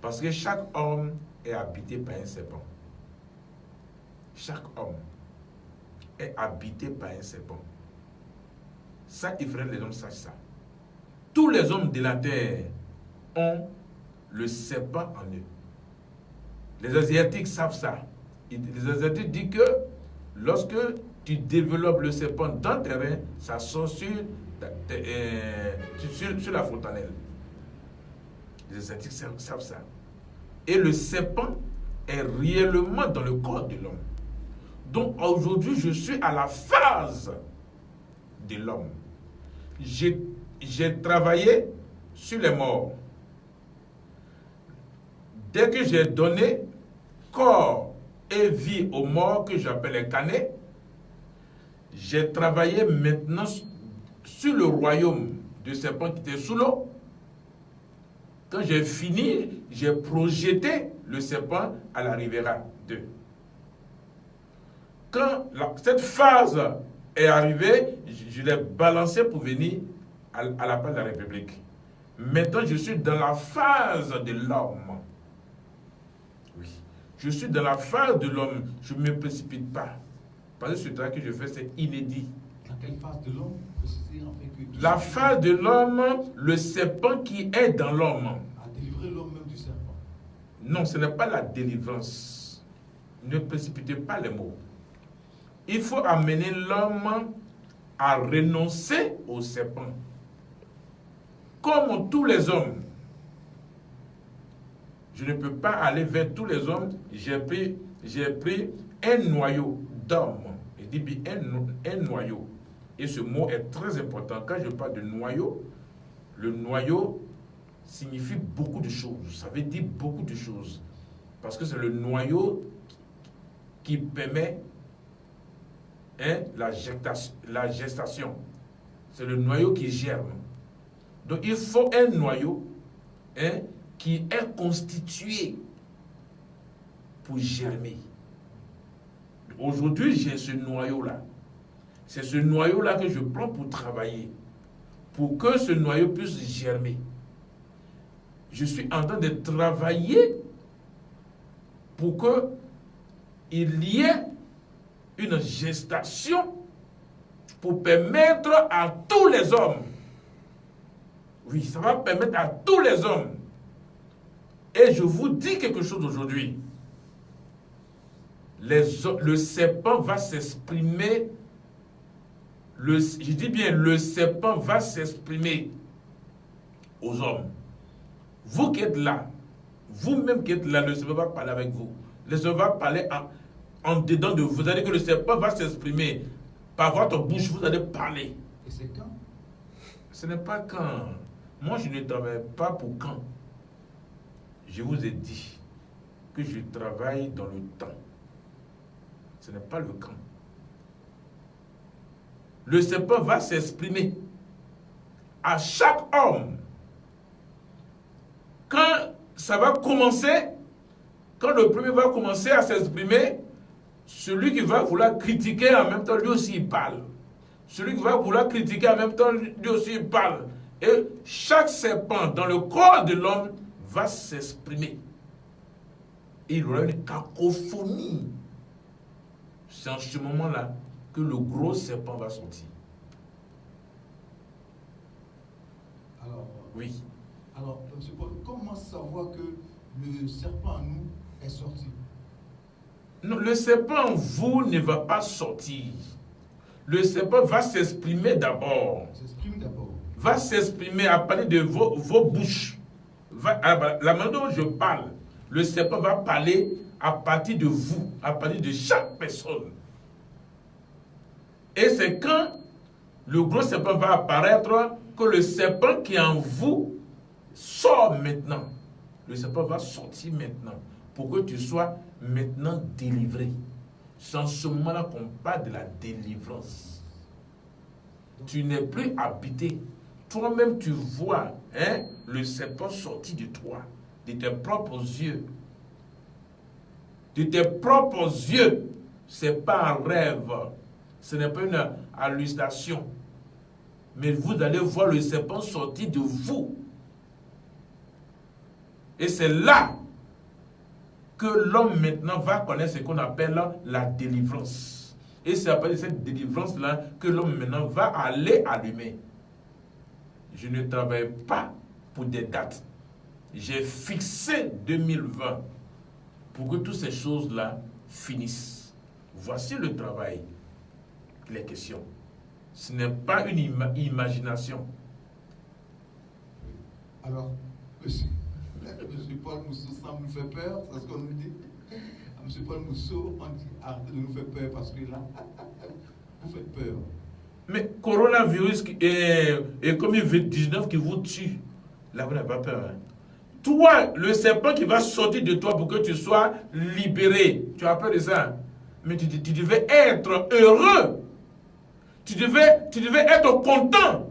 Parce que chaque homme est habité par un serpent. Chaque homme est habité par un serpent. Ça, il faudrait que les hommes sachent ça. Tous les hommes de la terre ont le serpent en eux. Les Asiatiques savent ça. Les Asiatiques disent que lorsque tu développes le serpent dans le terrain, ça sort sur la fontanelle. Les Asiatiques savent ça. Et le serpent est réellement dans le corps de l'homme. Donc aujourd'hui, je suis à la phase de l'homme. J'ai travaillé sur les morts. Dès que j'ai donné corps et vie aux morts que j'appelle les canets, j'ai travaillé maintenant sur le royaume du serpent qui était sous l'eau. Quand j'ai fini, j'ai projeté le serpent à la Riviera 2. Quand cette phase est arrivée, je l'ai balancé pour venir à la place de la République. Maintenant, je suis dans la phase de l'homme. Oui. Je suis dans la phase de l'homme. Je ne me précipite pas. Parce que ce travail que je fais, c'est inédit. Dans quelle phase de l'homme? La phase de l'homme, le serpent qui est dans l'homme. À délivrer l'homme même du serpent. Non, ce n'est pas la délivrance. Ne précipitez pas les mots. Il faut amener l'homme à renoncer au serpent. Comme tous les hommes. Je ne peux pas aller vers tous les hommes. J'ai pris un noyau d'hommes. Il dit bien un noyau. Et ce mot est très important. Quand je parle de noyau, le noyau signifie beaucoup de choses. Ça veut dire beaucoup de choses. Parce que c'est le noyau qui permet la gestation. C'est le noyau qui germe. Donc il faut un noyau qui est constitué pour germer. Aujourd'hui, j'ai ce noyau-là. C'est ce noyau-là que je prends pour travailler, pour que ce noyau puisse germer. Je suis en train de travailler pour qu'il y ait une gestation pour permettre à tous les hommes. Oui, ça va permettre à tous les hommes. Et je vous dis quelque chose aujourd'hui. Le serpent va s'exprimer. Je dis bien, le serpent va s'exprimer aux hommes. Vous qui êtes là, vous-même qui êtes là, le serpent va parler avec vous. Le serpent va parler en dedans de vous. Vous allez que le serpent va s'exprimer. Par votre bouche, vous allez parler. Et c'est quand? Ce n'est pas quand. Moi, je ne travaille pas pour quand. Je vous ai dit que je travaille dans le temps. Ce n'est pas le quand. Le serpent va s'exprimer à chaque homme. Quand ça va commencer, quand le premier va commencer à s'exprimer, celui qui va vouloir critiquer en même temps, lui aussi il parle. Celui qui va vouloir critiquer en même temps, lui aussi il parle. Et chaque serpent dans le corps de l'homme va s'exprimer. Et il y aura une cacophonie. C'est en ce moment-là que le gros serpent va sortir. Alors, Oui. alors, M. Paul, comment savoir que le serpent en nous est sorti? Non, le serpent en vous ne va pas sortir. Le serpent va s'exprimer d'abord. S'exprime d'abord. Va s'exprimer à partir de vos bouches. La manière dont je parle, le serpent va parler à partir de vous, à partir de chaque personne. Et c'est quand le gros serpent va apparaître que le serpent qui est en vous sort maintenant. Le serpent va sortir maintenant pour que tu sois maintenant délivré. C'est en ce moment-là qu'on parle de la délivrance. Tu n'es plus habité. Toi-même, tu vois le serpent sorti de toi, de tes propres yeux. De tes propres yeux. Ce n'est pas un rêve. Ce n'est pas une hallucination. Mais vous allez voir le serpent sorti de vous. Et c'est là que l'homme maintenant va connaître ce qu'on appelle la délivrance. Et c'est après cette délivrance-là que l'homme maintenant va aller allumer. Je ne travaille pas pour des dates. J'ai fixé 2020 pour que toutes ces choses-là finissent. Voici le travail. Les questions. Ce n'est pas une imagination. Alors, monsieur Paul Mousseau, ça nous fait peur, c'est ce qu'on nous dit. À monsieur Paul Mousseau, on dit arrêtez de nous faire peur parce que là, vous faites peur. Mais coronavirus et Covid-19 qui vous tue, là vous n'avez pas peur. Hein? Toi, le serpent qui va sortir de toi pour que tu sois libéré, tu as peur de ça. Mais tu devais être heureux. Tu devais être content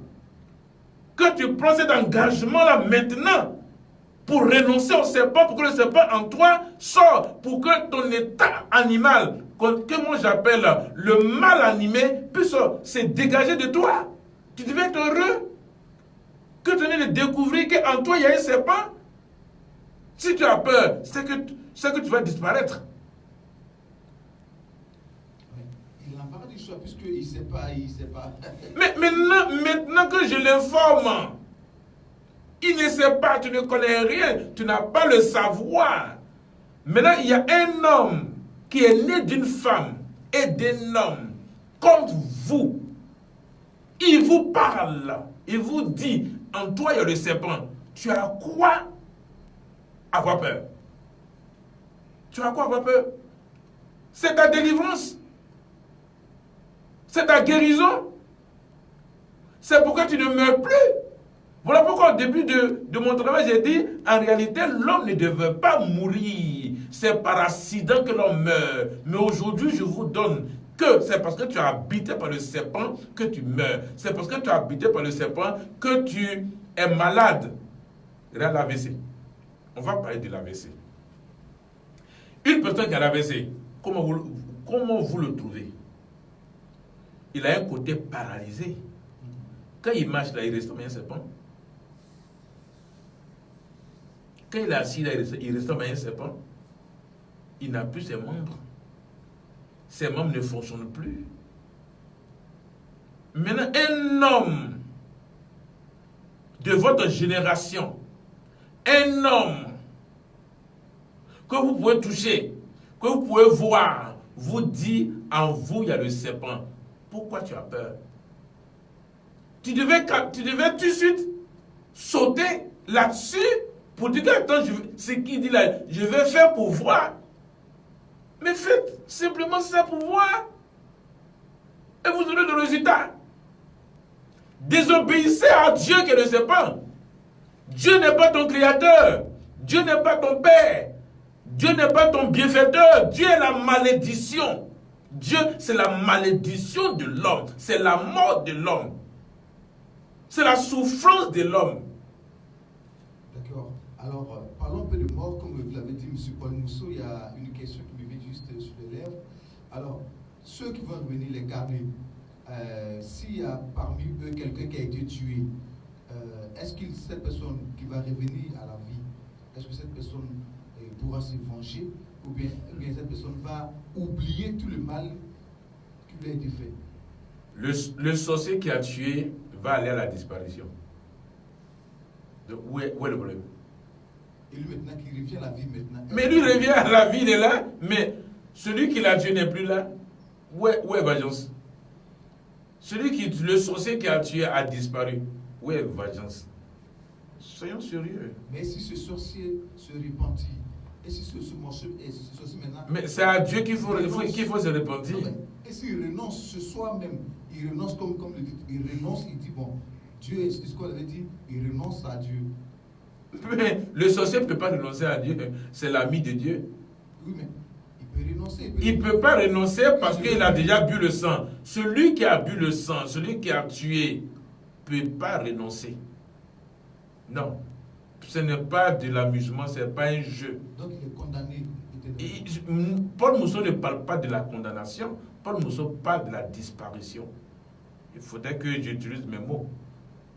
que tu prends cet engagement-là maintenant pour renoncer au serpent, pour que le serpent en toi sorte, pour que ton état animal, que moi j'appelle le mal animé, puisse se dégager de toi. Tu devais être heureux que tu venais de découvrir qu'en toi il y a un serpent. Si tu as peur, c'est que tu vas disparaître. Il n'a pas dit ça puisqu'il ne sait pas, Mais maintenant que je l'informe, il ne sait pas, tu ne connais rien, tu n'as pas le savoir. Maintenant, il y a un homme qui est né d'une femme et d'un homme comme vous. Il vous parle, il vous dit, en toi il y a le serpent. Tu as quoi avoir peur? Tu as quoi avoir peur? C'est ta délivrance. C'est ta guérison. C'est pourquoi tu ne meurs plus. Voilà pourquoi au début de mon travail, j'ai dit, en réalité, l'homme ne devait pas mourir. C'est par accident que l'homme meurt. Mais aujourd'hui, je vous donne que c'est parce que tu as habité par le serpent que tu meurs. C'est parce que tu as habité par le serpent que tu es malade. Regarde l'AVC. On va parler de l'AVC. Une personne qui a l'AVC, comment vous le trouvez? Il a un côté paralysé. Quand il marche là, il ressemble à un serpent. Quand il est assis là, il ressemble à un serpent. Il n'a plus ses membres. Ses membres ne fonctionnent plus. Maintenant, un homme de votre génération, un homme que vous pouvez toucher, que vous pouvez voir, vous dit en vous il y a le serpent. Pourquoi tu as peur? Tu devais tout de suite sauter là-dessus pour dire que attends, ce qu'il dit là, je vais faire pour voir. Mais faites simplement ça pour voir. Et vous aurez le résultat. Désobéissez à Dieu qui est le serpent. Dieu n'est pas ton créateur. Dieu n'est pas ton père. Dieu n'est pas ton bienfaiteur. Dieu est la malédiction. Dieu, c'est la malédiction de l'homme. C'est la mort de l'homme. C'est la souffrance de l'homme. D'accord. Alors, parlons un peu de mort. Comme vous l'avez dit, M. Paul Mousseau, il y a une question qui me vient juste sur les lèvres. Alors, ceux qui vont venir les garder, s'il y a parmi eux quelqu'un qui a été tué, est-ce que cette personne qui va revenir à la vie, est-ce que cette personne pourra se venger ou bien cette personne va oublier tout le mal qui lui a été fait? Le sorcier qui a tué va aller à la disparition. Donc, où est le problème? Et lui maintenant qui revient à la vie maintenant. Mais lui revient à la vie, il est là, mais celui qui l'a tué n'est plus là. Où est vengeance? Le sorcier qui a tué a disparu. Où est vengeance? Soyons sérieux. Mais si ce sorcier se repentit, et si ce sorcier maintenant... Mais c'est à Dieu qu'il faut se repentir. Et s'il renonce ce soir même, il renonce comme le dit, il renonce, il dit bon, Dieu, c'est ce qu'on avait dit, il renonce à Dieu. Mais le sorcier ne peut pas renoncer à Dieu, c'est l'ami de Dieu. Oui, mais il peut renoncer. Il ne peut pas renoncer parce qu'il a déjà bu le sang. Celui qui a bu le sang, celui qui a tué, ne peut pas renoncer. Non. Ce n'est pas de l'amusement, ce n'est pas un jeu. Donc il est condamné. Paul Mousseau ne parle pas de la condamnation. Paul Mousseau parle de la disparition. Il faudrait que j'utilise mes mots.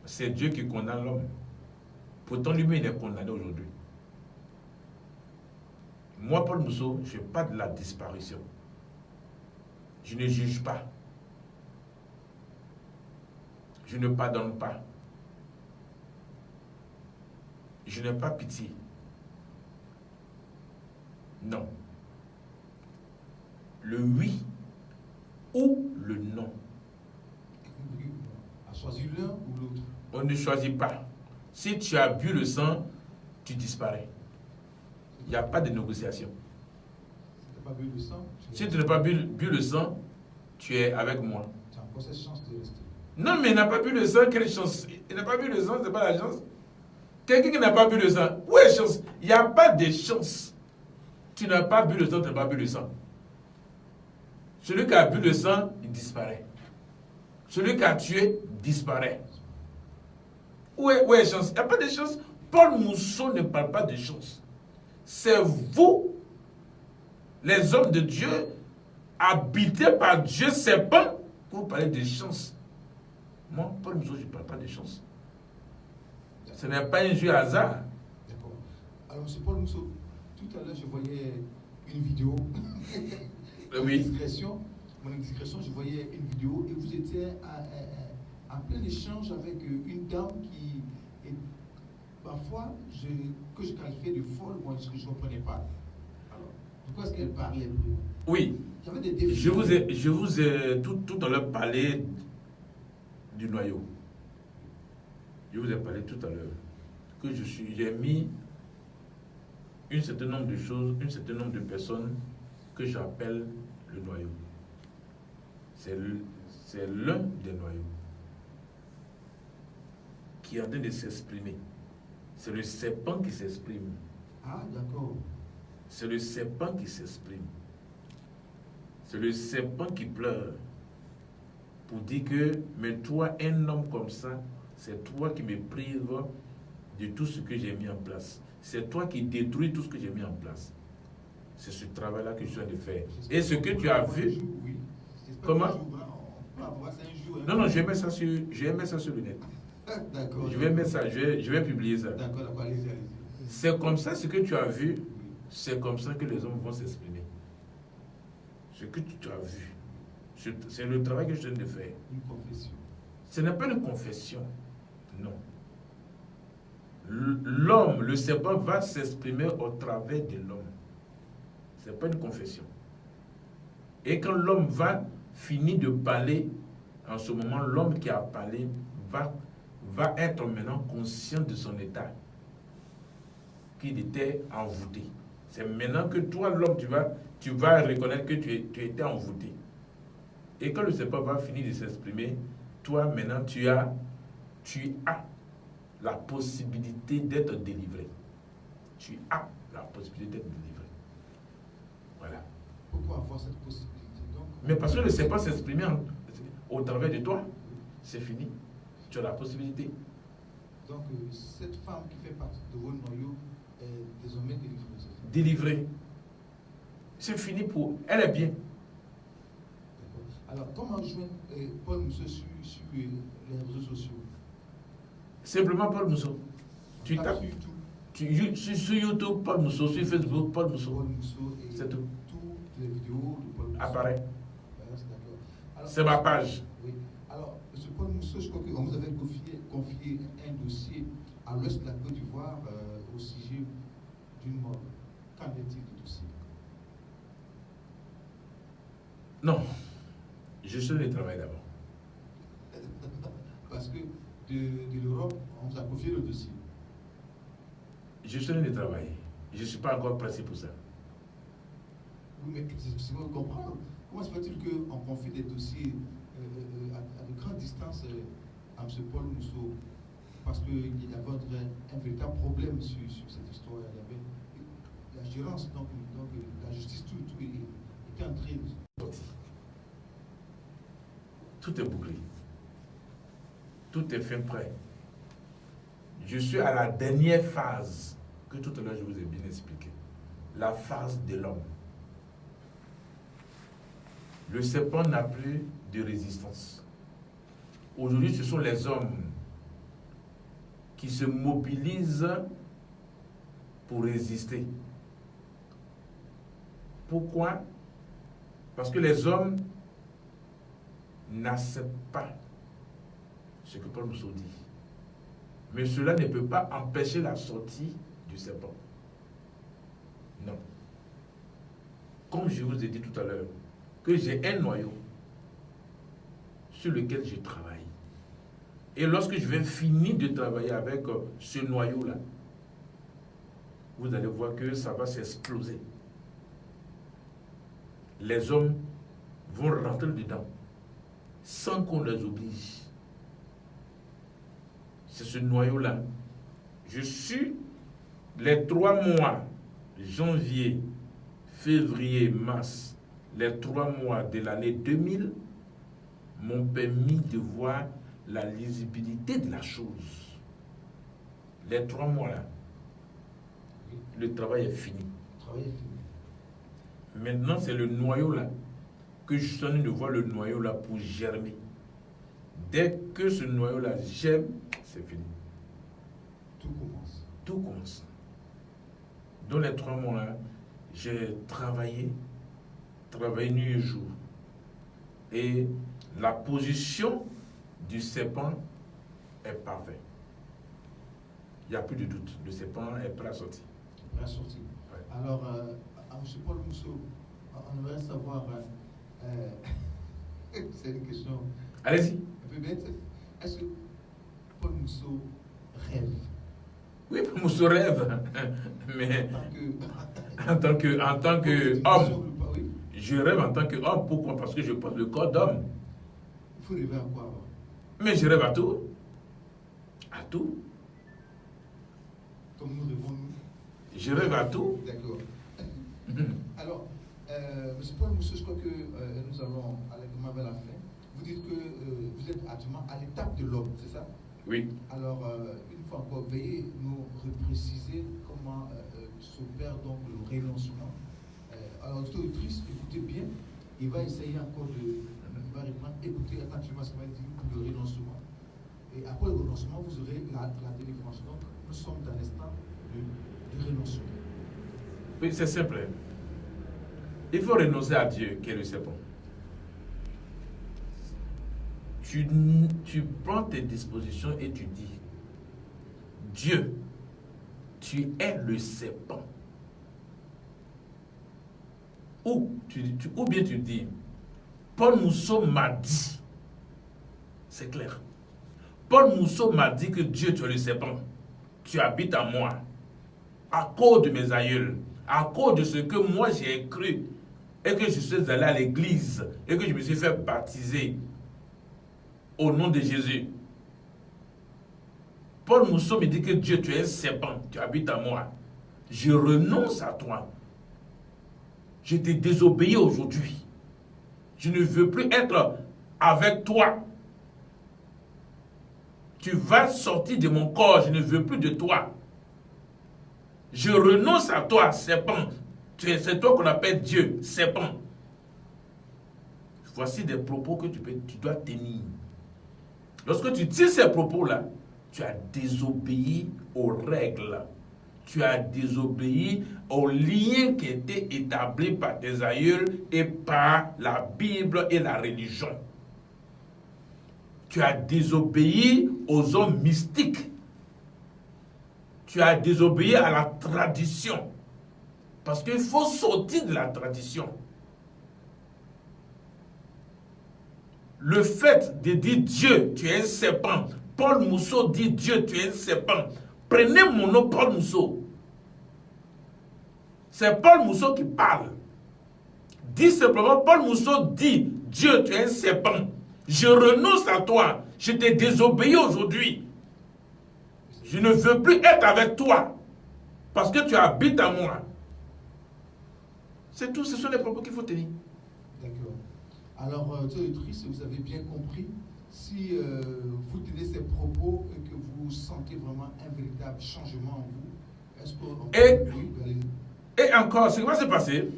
C'est Dieu qui condamne l'homme. Pourtant, lui-même, il est condamné aujourd'hui. Moi, Paul Mousseau, je parle de la disparition. Je ne juge pas. Je ne pardonne pas. Je n'ai pas pitié. Non. Le oui ou le non. A choisi l'un ou l'autre. On ne choisit pas. Si tu as bu le sang, tu disparais. Il n'y a pas de négociation. Si tu n'as pas bu le sang, si tu n'as pas bu le sang, tu es avec moi. Tu as encore cette chance de rester. Non, mais il n'a pas bu le sang, quelle chance? Il n'a pas bu le sang, ce n'est pas la chance. Quelqu'un qui n'a pas bu le sang, où est la chance? Il n'y a pas de chance. Tu n'as pas bu le sang, tu n'as pas bu le sang. Celui qui a bu le sang, il disparaît. Celui qui a tué, disparaît. Où est la chance? Il n'y a pas de chance. Paul Mousseau ne parle pas de chance. C'est vous, les hommes de Dieu, habités par Dieu, c'est pas que vous parlez de chance. Moi, Paul Mousseau, je ne parle pas de chance. Ce n'est pas un jeu hasard. D'accord. Alors, M. Paul Mousseau, tout à l'heure, je voyais une vidéo. Oui. Mon indiscrétion, je voyais une vidéo et vous étiez en plein échange avec une dame qui est parfois que je qualifiais de folle, moi, ce que je ne comprenais pas. Alors, de quoi est-ce qu'elle parlait? Oui. J'avais des défis. Je vous ai tout à l'heure parlé du noyau. Je vous ai parlé tout à l'heure que j'ai mis un certain nombre de choses, un certain nombre de personnes que j'appelle le noyau. C'est l'un des noyaux qui est en train de s'exprimer. C'est le serpent qui s'exprime. Ah, d'accord. C'est le serpent qui s'exprime. C'est le serpent qui pleure pour dire que, mais toi, un homme comme ça, c'est toi qui me prives de tout ce que j'ai mis en place. C'est toi qui détruis tout ce que j'ai mis en place. C'est ce travail-là que je suis en train de faire. Et ce que tu as vu... Oui. Comment? Non, non, je vais mettre ça sur le net. D'accord. Je vais mettre ça, je vais publier ça. D'accord, allez-y. C'est comme ça, ce que tu as vu, c'est comme ça que les hommes vont s'exprimer. Ce que tu as vu, c'est le travail que je suis en train de faire. Une confession. Ce n'est pas une confession, non. L'homme, le serpent va s'exprimer au travers de l'homme. Ce n'est pas une confession. Et quand l'homme va finir de parler, en ce moment, l'homme qui a parlé va être maintenant conscient de son état, qu'il était envoûté. C'est maintenant que toi, l'homme, tu vas reconnaître que tu étais envoûté. Et quand le serpent va finir de s'exprimer, toi, maintenant, tu as la possibilité d'être délivré. Tu as la possibilité d'être délivré. Voilà. Pourquoi avoir cette possibilité donc? Mais parce que le serpent s'exprimer au travers de toi, c'est fini. Tu as la possibilité. Donc, cette femme qui fait partie de vos noyaux est désormais délivrée. Délivrée. C'est fini pour... Elle est bien. Alors, comment joindre Paul Mousseau sur les réseaux sociaux? Simplement Paul Mousseau. Tu On tapes sur YouTube. sur YouTube, Paul Mousseau, sur Facebook, Paul Mousseau. Paul Mousseau et C'est tout. toutes les vidéos de Paul Mousseau. Apparaît. Voilà, c'est d'accord. Alors, C'est ma page. Oui. Alors, M. Paul Mousseau, je crois qu'on vous avait confié un dossier à l'ouest de la Côte d'Ivoire au sujet d'une mort. Qu'en est-il du dossier? Non. Je suis le travail d'abord. Parce que de l'Europe, on vous a confié le dossier. Je suis le travail. Je ne suis pas encore pressé pour ça. Oui, mais c'est vous comprendre. Comment se fait-il qu'on confie des dossiers à de grandes distances à M. Paul Mousseau? Parce qu'il y avait un véritable problème sur cette histoire. Il y avait la gérance, donc la justice, tout était en train de... Tout est bouclé. Tout est fait prêt. Je suis à la dernière phase que tout à l'heure je vous ai bien expliqué. La phase de l'homme. Le serpent n'a plus de résistance. Aujourd'hui, ce sont les hommes qui se mobilisent pour résister. Pourquoi? Parce que les hommes n'acceptent pas ce que Paul Mousseau dit. Mais cela ne peut pas empêcher la sortie du serpent. Non. Comme je vous ai dit tout à l'heure, que j'ai un noyau sur lequel je travaille. Et lorsque je vais finir de travailler avec ce noyau-là, vous allez voir que ça va s'exploser. Les hommes vont rentrer dedans sans qu'on les oblige. C'est ce noyau-là. Je suis les 3 mois, janvier, février, mars, les 3 mois de l'année 2000 m'ont permis de voir la lisibilité de la chose. Les 3 mois-là, le travail est fini. Maintenant, c'est le noyau-là que je suis en train de voir le noyau-là pour germer. Dès que ce noyau-là germe, c'est fini. Tout commence. Tout commence. Dans les 3 mois-là, j'ai travaillé nuit et jour. Et la position du serpent est parfaite. Il n'y a plus de doute. Le serpent est prêt à sortir. Prêt à sortir. Ouais. Alors, à M. Paul Mousseau, on aimerait savoir, c'est une question Allez-y. un peu bête, est-ce que Paul Mousseau rêve? Oui, Mousseau rêve. Mais en tant que homme, Oui. je rêve en tant qu'homme. Pourquoi? Parce que je porte le corps d'homme. Il faut rêver à quoi alors? Mais je rêve à tout. À tout. Comme nous rêvons, nous. Je rêve à tout. D'accord. Alors, M. Paul Mousseau, je crois que nous allons allègrement vers la fin. Vous dites que vous êtes actuellement à l'étape de l'homme, c'est ça? Oui. Alors, une fois encore, veuillez nous repréciser comment s'opère donc le renoncement. Alors, auditrice, écoutez bien, il va essayer encore de... Il va répondre, écoutez attentivement ce qu'il va dire pour le renoncement. Et après le renoncement, vous aurez la délivrance. Donc, nous sommes dans l'instant de renoncement. Oui, c'est simple. Il faut renoncer à Dieu, qui est le serpent. Tu prends tes dispositions et tu dis, Dieu, tu es le serpent. Ou bien tu dis, Paul Mousseau m'a dit, c'est clair. Paul Mousseau m'a dit que Dieu, tu es le serpent. Tu habites en moi. À cause de mes aïeuls, à cause de ce que moi j'ai cru, et que je suis allé à l'église, et que je me suis fait baptiser au nom de Jésus. Paul Mousseau me dit que Dieu, tu es un serpent, tu habites en moi. Je renonce à toi. Je t'ai désobéi aujourd'hui. Je ne veux plus être avec toi. Tu vas sortir de mon corps, je ne veux plus de toi. Je renonce à toi, serpent. C'est toi qu'on appelle Dieu, serpent. voici des propos que tu dois tenir. Lorsque tu tiens ces propos-là, tu as désobéi aux règles. Tu as désobéi aux liens qui étaient établis par tes aïeuls et par la Bible et la religion. Tu as désobéi aux hommes mystiques. Tu as désobéi à la tradition. Parce qu'il faut sortir de la tradition. Le fait de dire Dieu, tu es un serpent. Paul Mousseau dit Dieu, tu es un serpent. Prenez mon nom, Paul Mousseau. C'est Paul Mousseau qui parle. Dis simplement, Paul Mousseau dit Dieu, tu es un serpent. Je renonce à toi. Je t'ai désobéi aujourd'hui. Je ne veux plus être avec toi. Parce que tu habites en moi. C'est tout, ce sont les propos qu'il faut tenir. D'accord. Alors, auditrice, vous avez bien compris, si vous tenez ces propos et que vous sentez vraiment un véritable changement en vous, est-ce que... Et encore, ce qui va se passer,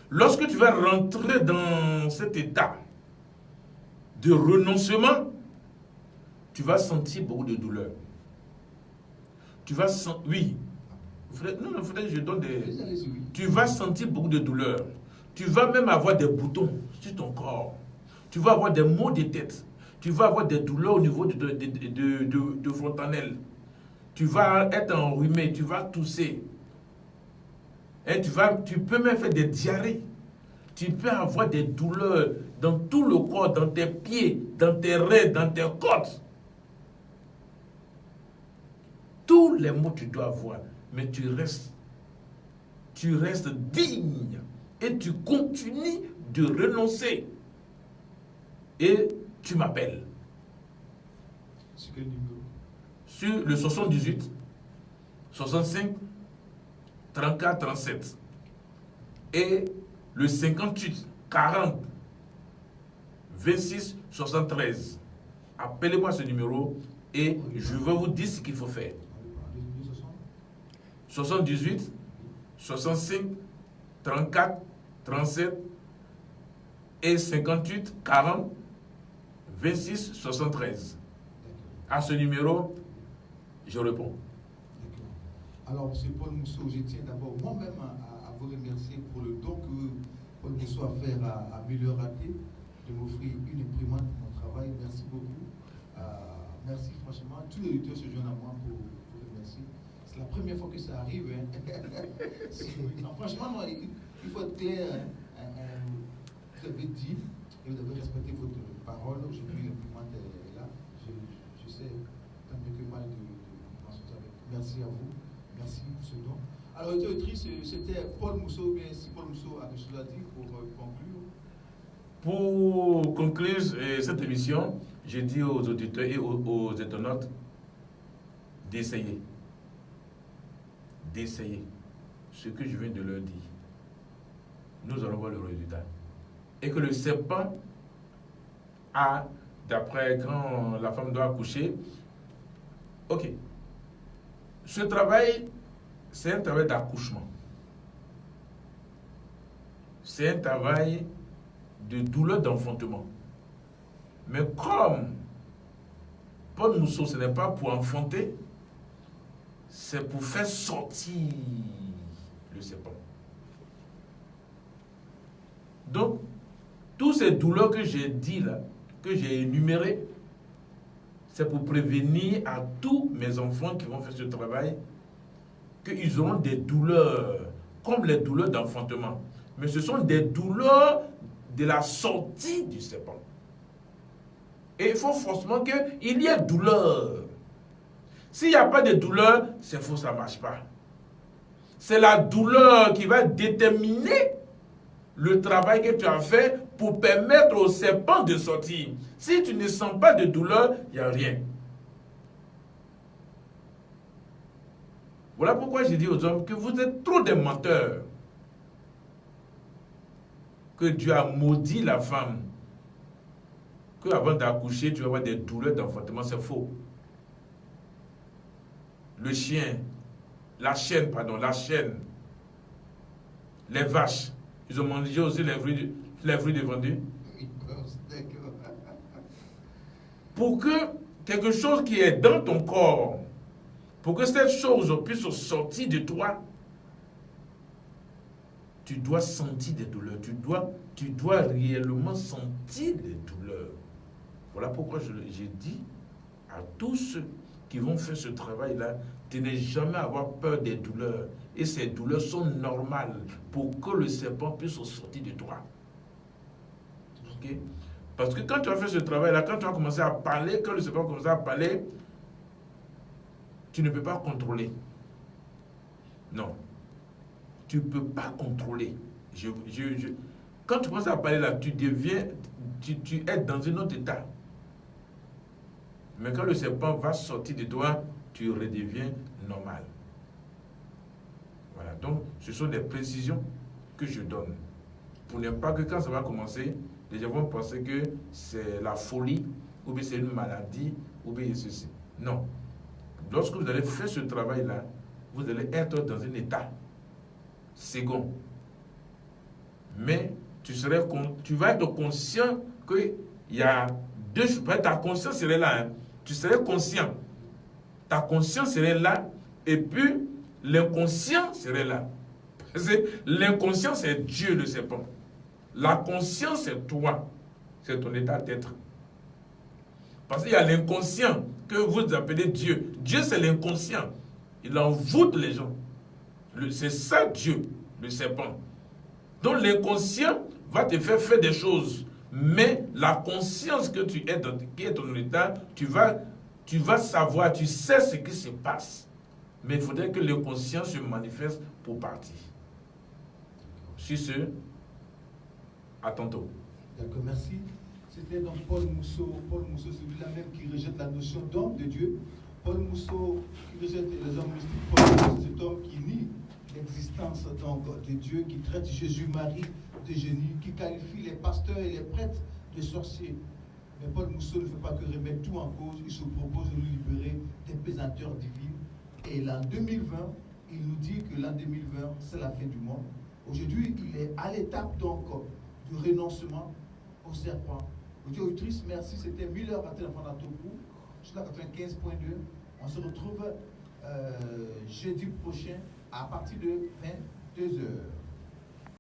lorsque tu vas rentrer dans cet état de renoncement, tu vas sentir beaucoup de douleur. Tu vas sentir... Oui. Non, faudrait que je donne des... Tu vas sentir beaucoup de douleur. Tu vas même avoir des boutons sur ton corps. Tu vas avoir des maux de tête. Tu vas avoir des douleurs au niveau de fontanelle. Tu vas être enrhumé, tu vas tousser. Et tu peux même faire des diarrhées. Tu peux avoir des douleurs dans tout le corps, dans tes pieds, dans tes reins, dans tes côtes. Tous les maux tu dois avoir, mais tu restes digne et tu continues de renoncer. Et tu m'appelles. Sur quel numéro? Sur le 78, 65, 34, 37. Et le 58, 40, 26, 73. Appelez-moi ce numéro et je vais vous dire ce qu'il faut faire. 78, 65, 34, 37 et 58, 40, 26, 73. À ce numéro, je réponds. Alors, M. Paul Mousseau, je tiens d'abord moi-même à vous remercier pour le don que Paul Mousseau a fait à Amélioraté, de m'offrir une imprimante pour mon travail. Merci beaucoup. Merci franchement. Tous les auditeurs se joignent à moi pour vous remercier. C'est la première fois que ça arrive. Hein. Non, franchement, non, il faut être clair. Vous avez dit et vous avez respecté votre parole. Aujourd'hui, l'imprimante est là. Je sais tant mieux que mal de mentionner avec. Merci à vous. Merci pour ce don. Alors, auditrice, c'était Paul Mousseau, bien si Paul Mousseau a quelque chose à dire pour conclure. Pour conclure cette émission, je dis aux auditeurs et aux internautes d'essayer. D'essayer ce que je viens de leur dire. Nous allons voir le résultat. Et que le serpent a, d'après quand la femme doit accoucher, ok. Ce travail, c'est un travail d'accouchement. C'est un travail de douleur d'enfantement. Mais comme Paul Mousseau, ce n'est pas pour enfanter, c'est pour faire sortir le serpent. Donc, toutes ces douleurs que j'ai dit là, que j'ai énumérées, c'est pour prévenir à tous mes enfants qui vont faire ce travail qu'ils auront des douleurs, comme les douleurs d'enfantement. Mais ce sont des douleurs de la sortie du serpent. Et il faut forcément qu'il y ait douleur. S'il n'y a pas de douleur, c'est faux, ça ne marche pas. C'est la douleur qui va déterminer le travail que tu as fait pour permettre au serpent de sortir. Si tu ne sens pas de douleur, il n'y a rien. Voilà pourquoi j'ai dit aux hommes que vous êtes trop des menteurs. Que Dieu a maudit la femme. Qu'avant d'accoucher, tu vas avoir des douleurs d'enfantement. C'est faux. Le chien, la chienne, les vaches, ils ont mangé aussi les fruits défendus. Pour que quelque chose qui est dans ton corps, pour que cette chose puisse sortir de toi, tu dois sentir des douleurs. Tu dois réellement sentir des douleurs. Voilà pourquoi j'ai dit à tous ceux qui vont faire ce travail-là, de ne jamais avoir peur des douleurs. Et ces douleurs sont normales pour que le serpent puisse sortir de toi. Okay? Parce que quand tu vas faire ce travail-là, quand tu vas commencer à parler, quand le serpent va commencer à parler, tu ne peux pas contrôler. Non. Tu ne peux pas contrôler. Quand tu commences à parler là, tu es dans un autre état. Mais quand le serpent va sortir de toi, tu redeviens normal. Voilà, donc ce sont des précisions que je donne. Pour ne pas que quand ça va commencer, les gens vont penser que c'est la folie, ou bien c'est une maladie, ou bien ceci. Non. Lorsque vous allez faire ce travail-là, vous allez être dans un état second. Mais tu vas être conscient qu'il y a deux choses. Ta conscience serait là. Hein. Tu serais conscient. Ta conscience serait là. Et puis, l'inconscient serait là. Parce que l'inconscient, c'est Dieu, le serpent. La conscience, c'est toi. C'est ton état d'être. Parce qu'il y a l'inconscient que vous appelez Dieu. Dieu, c'est l'inconscient. Il envoûte les gens. C'est ça Dieu, le serpent. Donc l'inconscient va te faire des choses. Mais la conscience que tu es qui est ton état, tu vas savoir, tu sais ce qui se passe. Mais il faudrait que l'inconscient se manifeste pour partir. Sur ce, à tantôt. D'accord, merci. C'était donc Paul Mousseau. Paul Mousseau, c'est lui-là même qui rejette la notion d'homme de Dieu. Paul Mousseau qui rejette les hommes mystiques. Paul Mousseau, c'est cet homme qui nie l'existence donc de Dieu, qui traite Jésus-Marie de génie, qui qualifie les pasteurs et les prêtres de sorciers. Mais Paul Mousseau ne fait pas que remettre tout en cause, il se propose de nous libérer des pesanteurs divines. Et l'an 2020, il nous dit que l'an 2020, c'est la fin du monde. Aujourd'hui, il est à l'étape donc du renoncement au serpent. Auditrice, merci, c'était Miller à téléphone à Tokou, sur la 95.2. On se retrouve jeudi prochain à partir de 22h.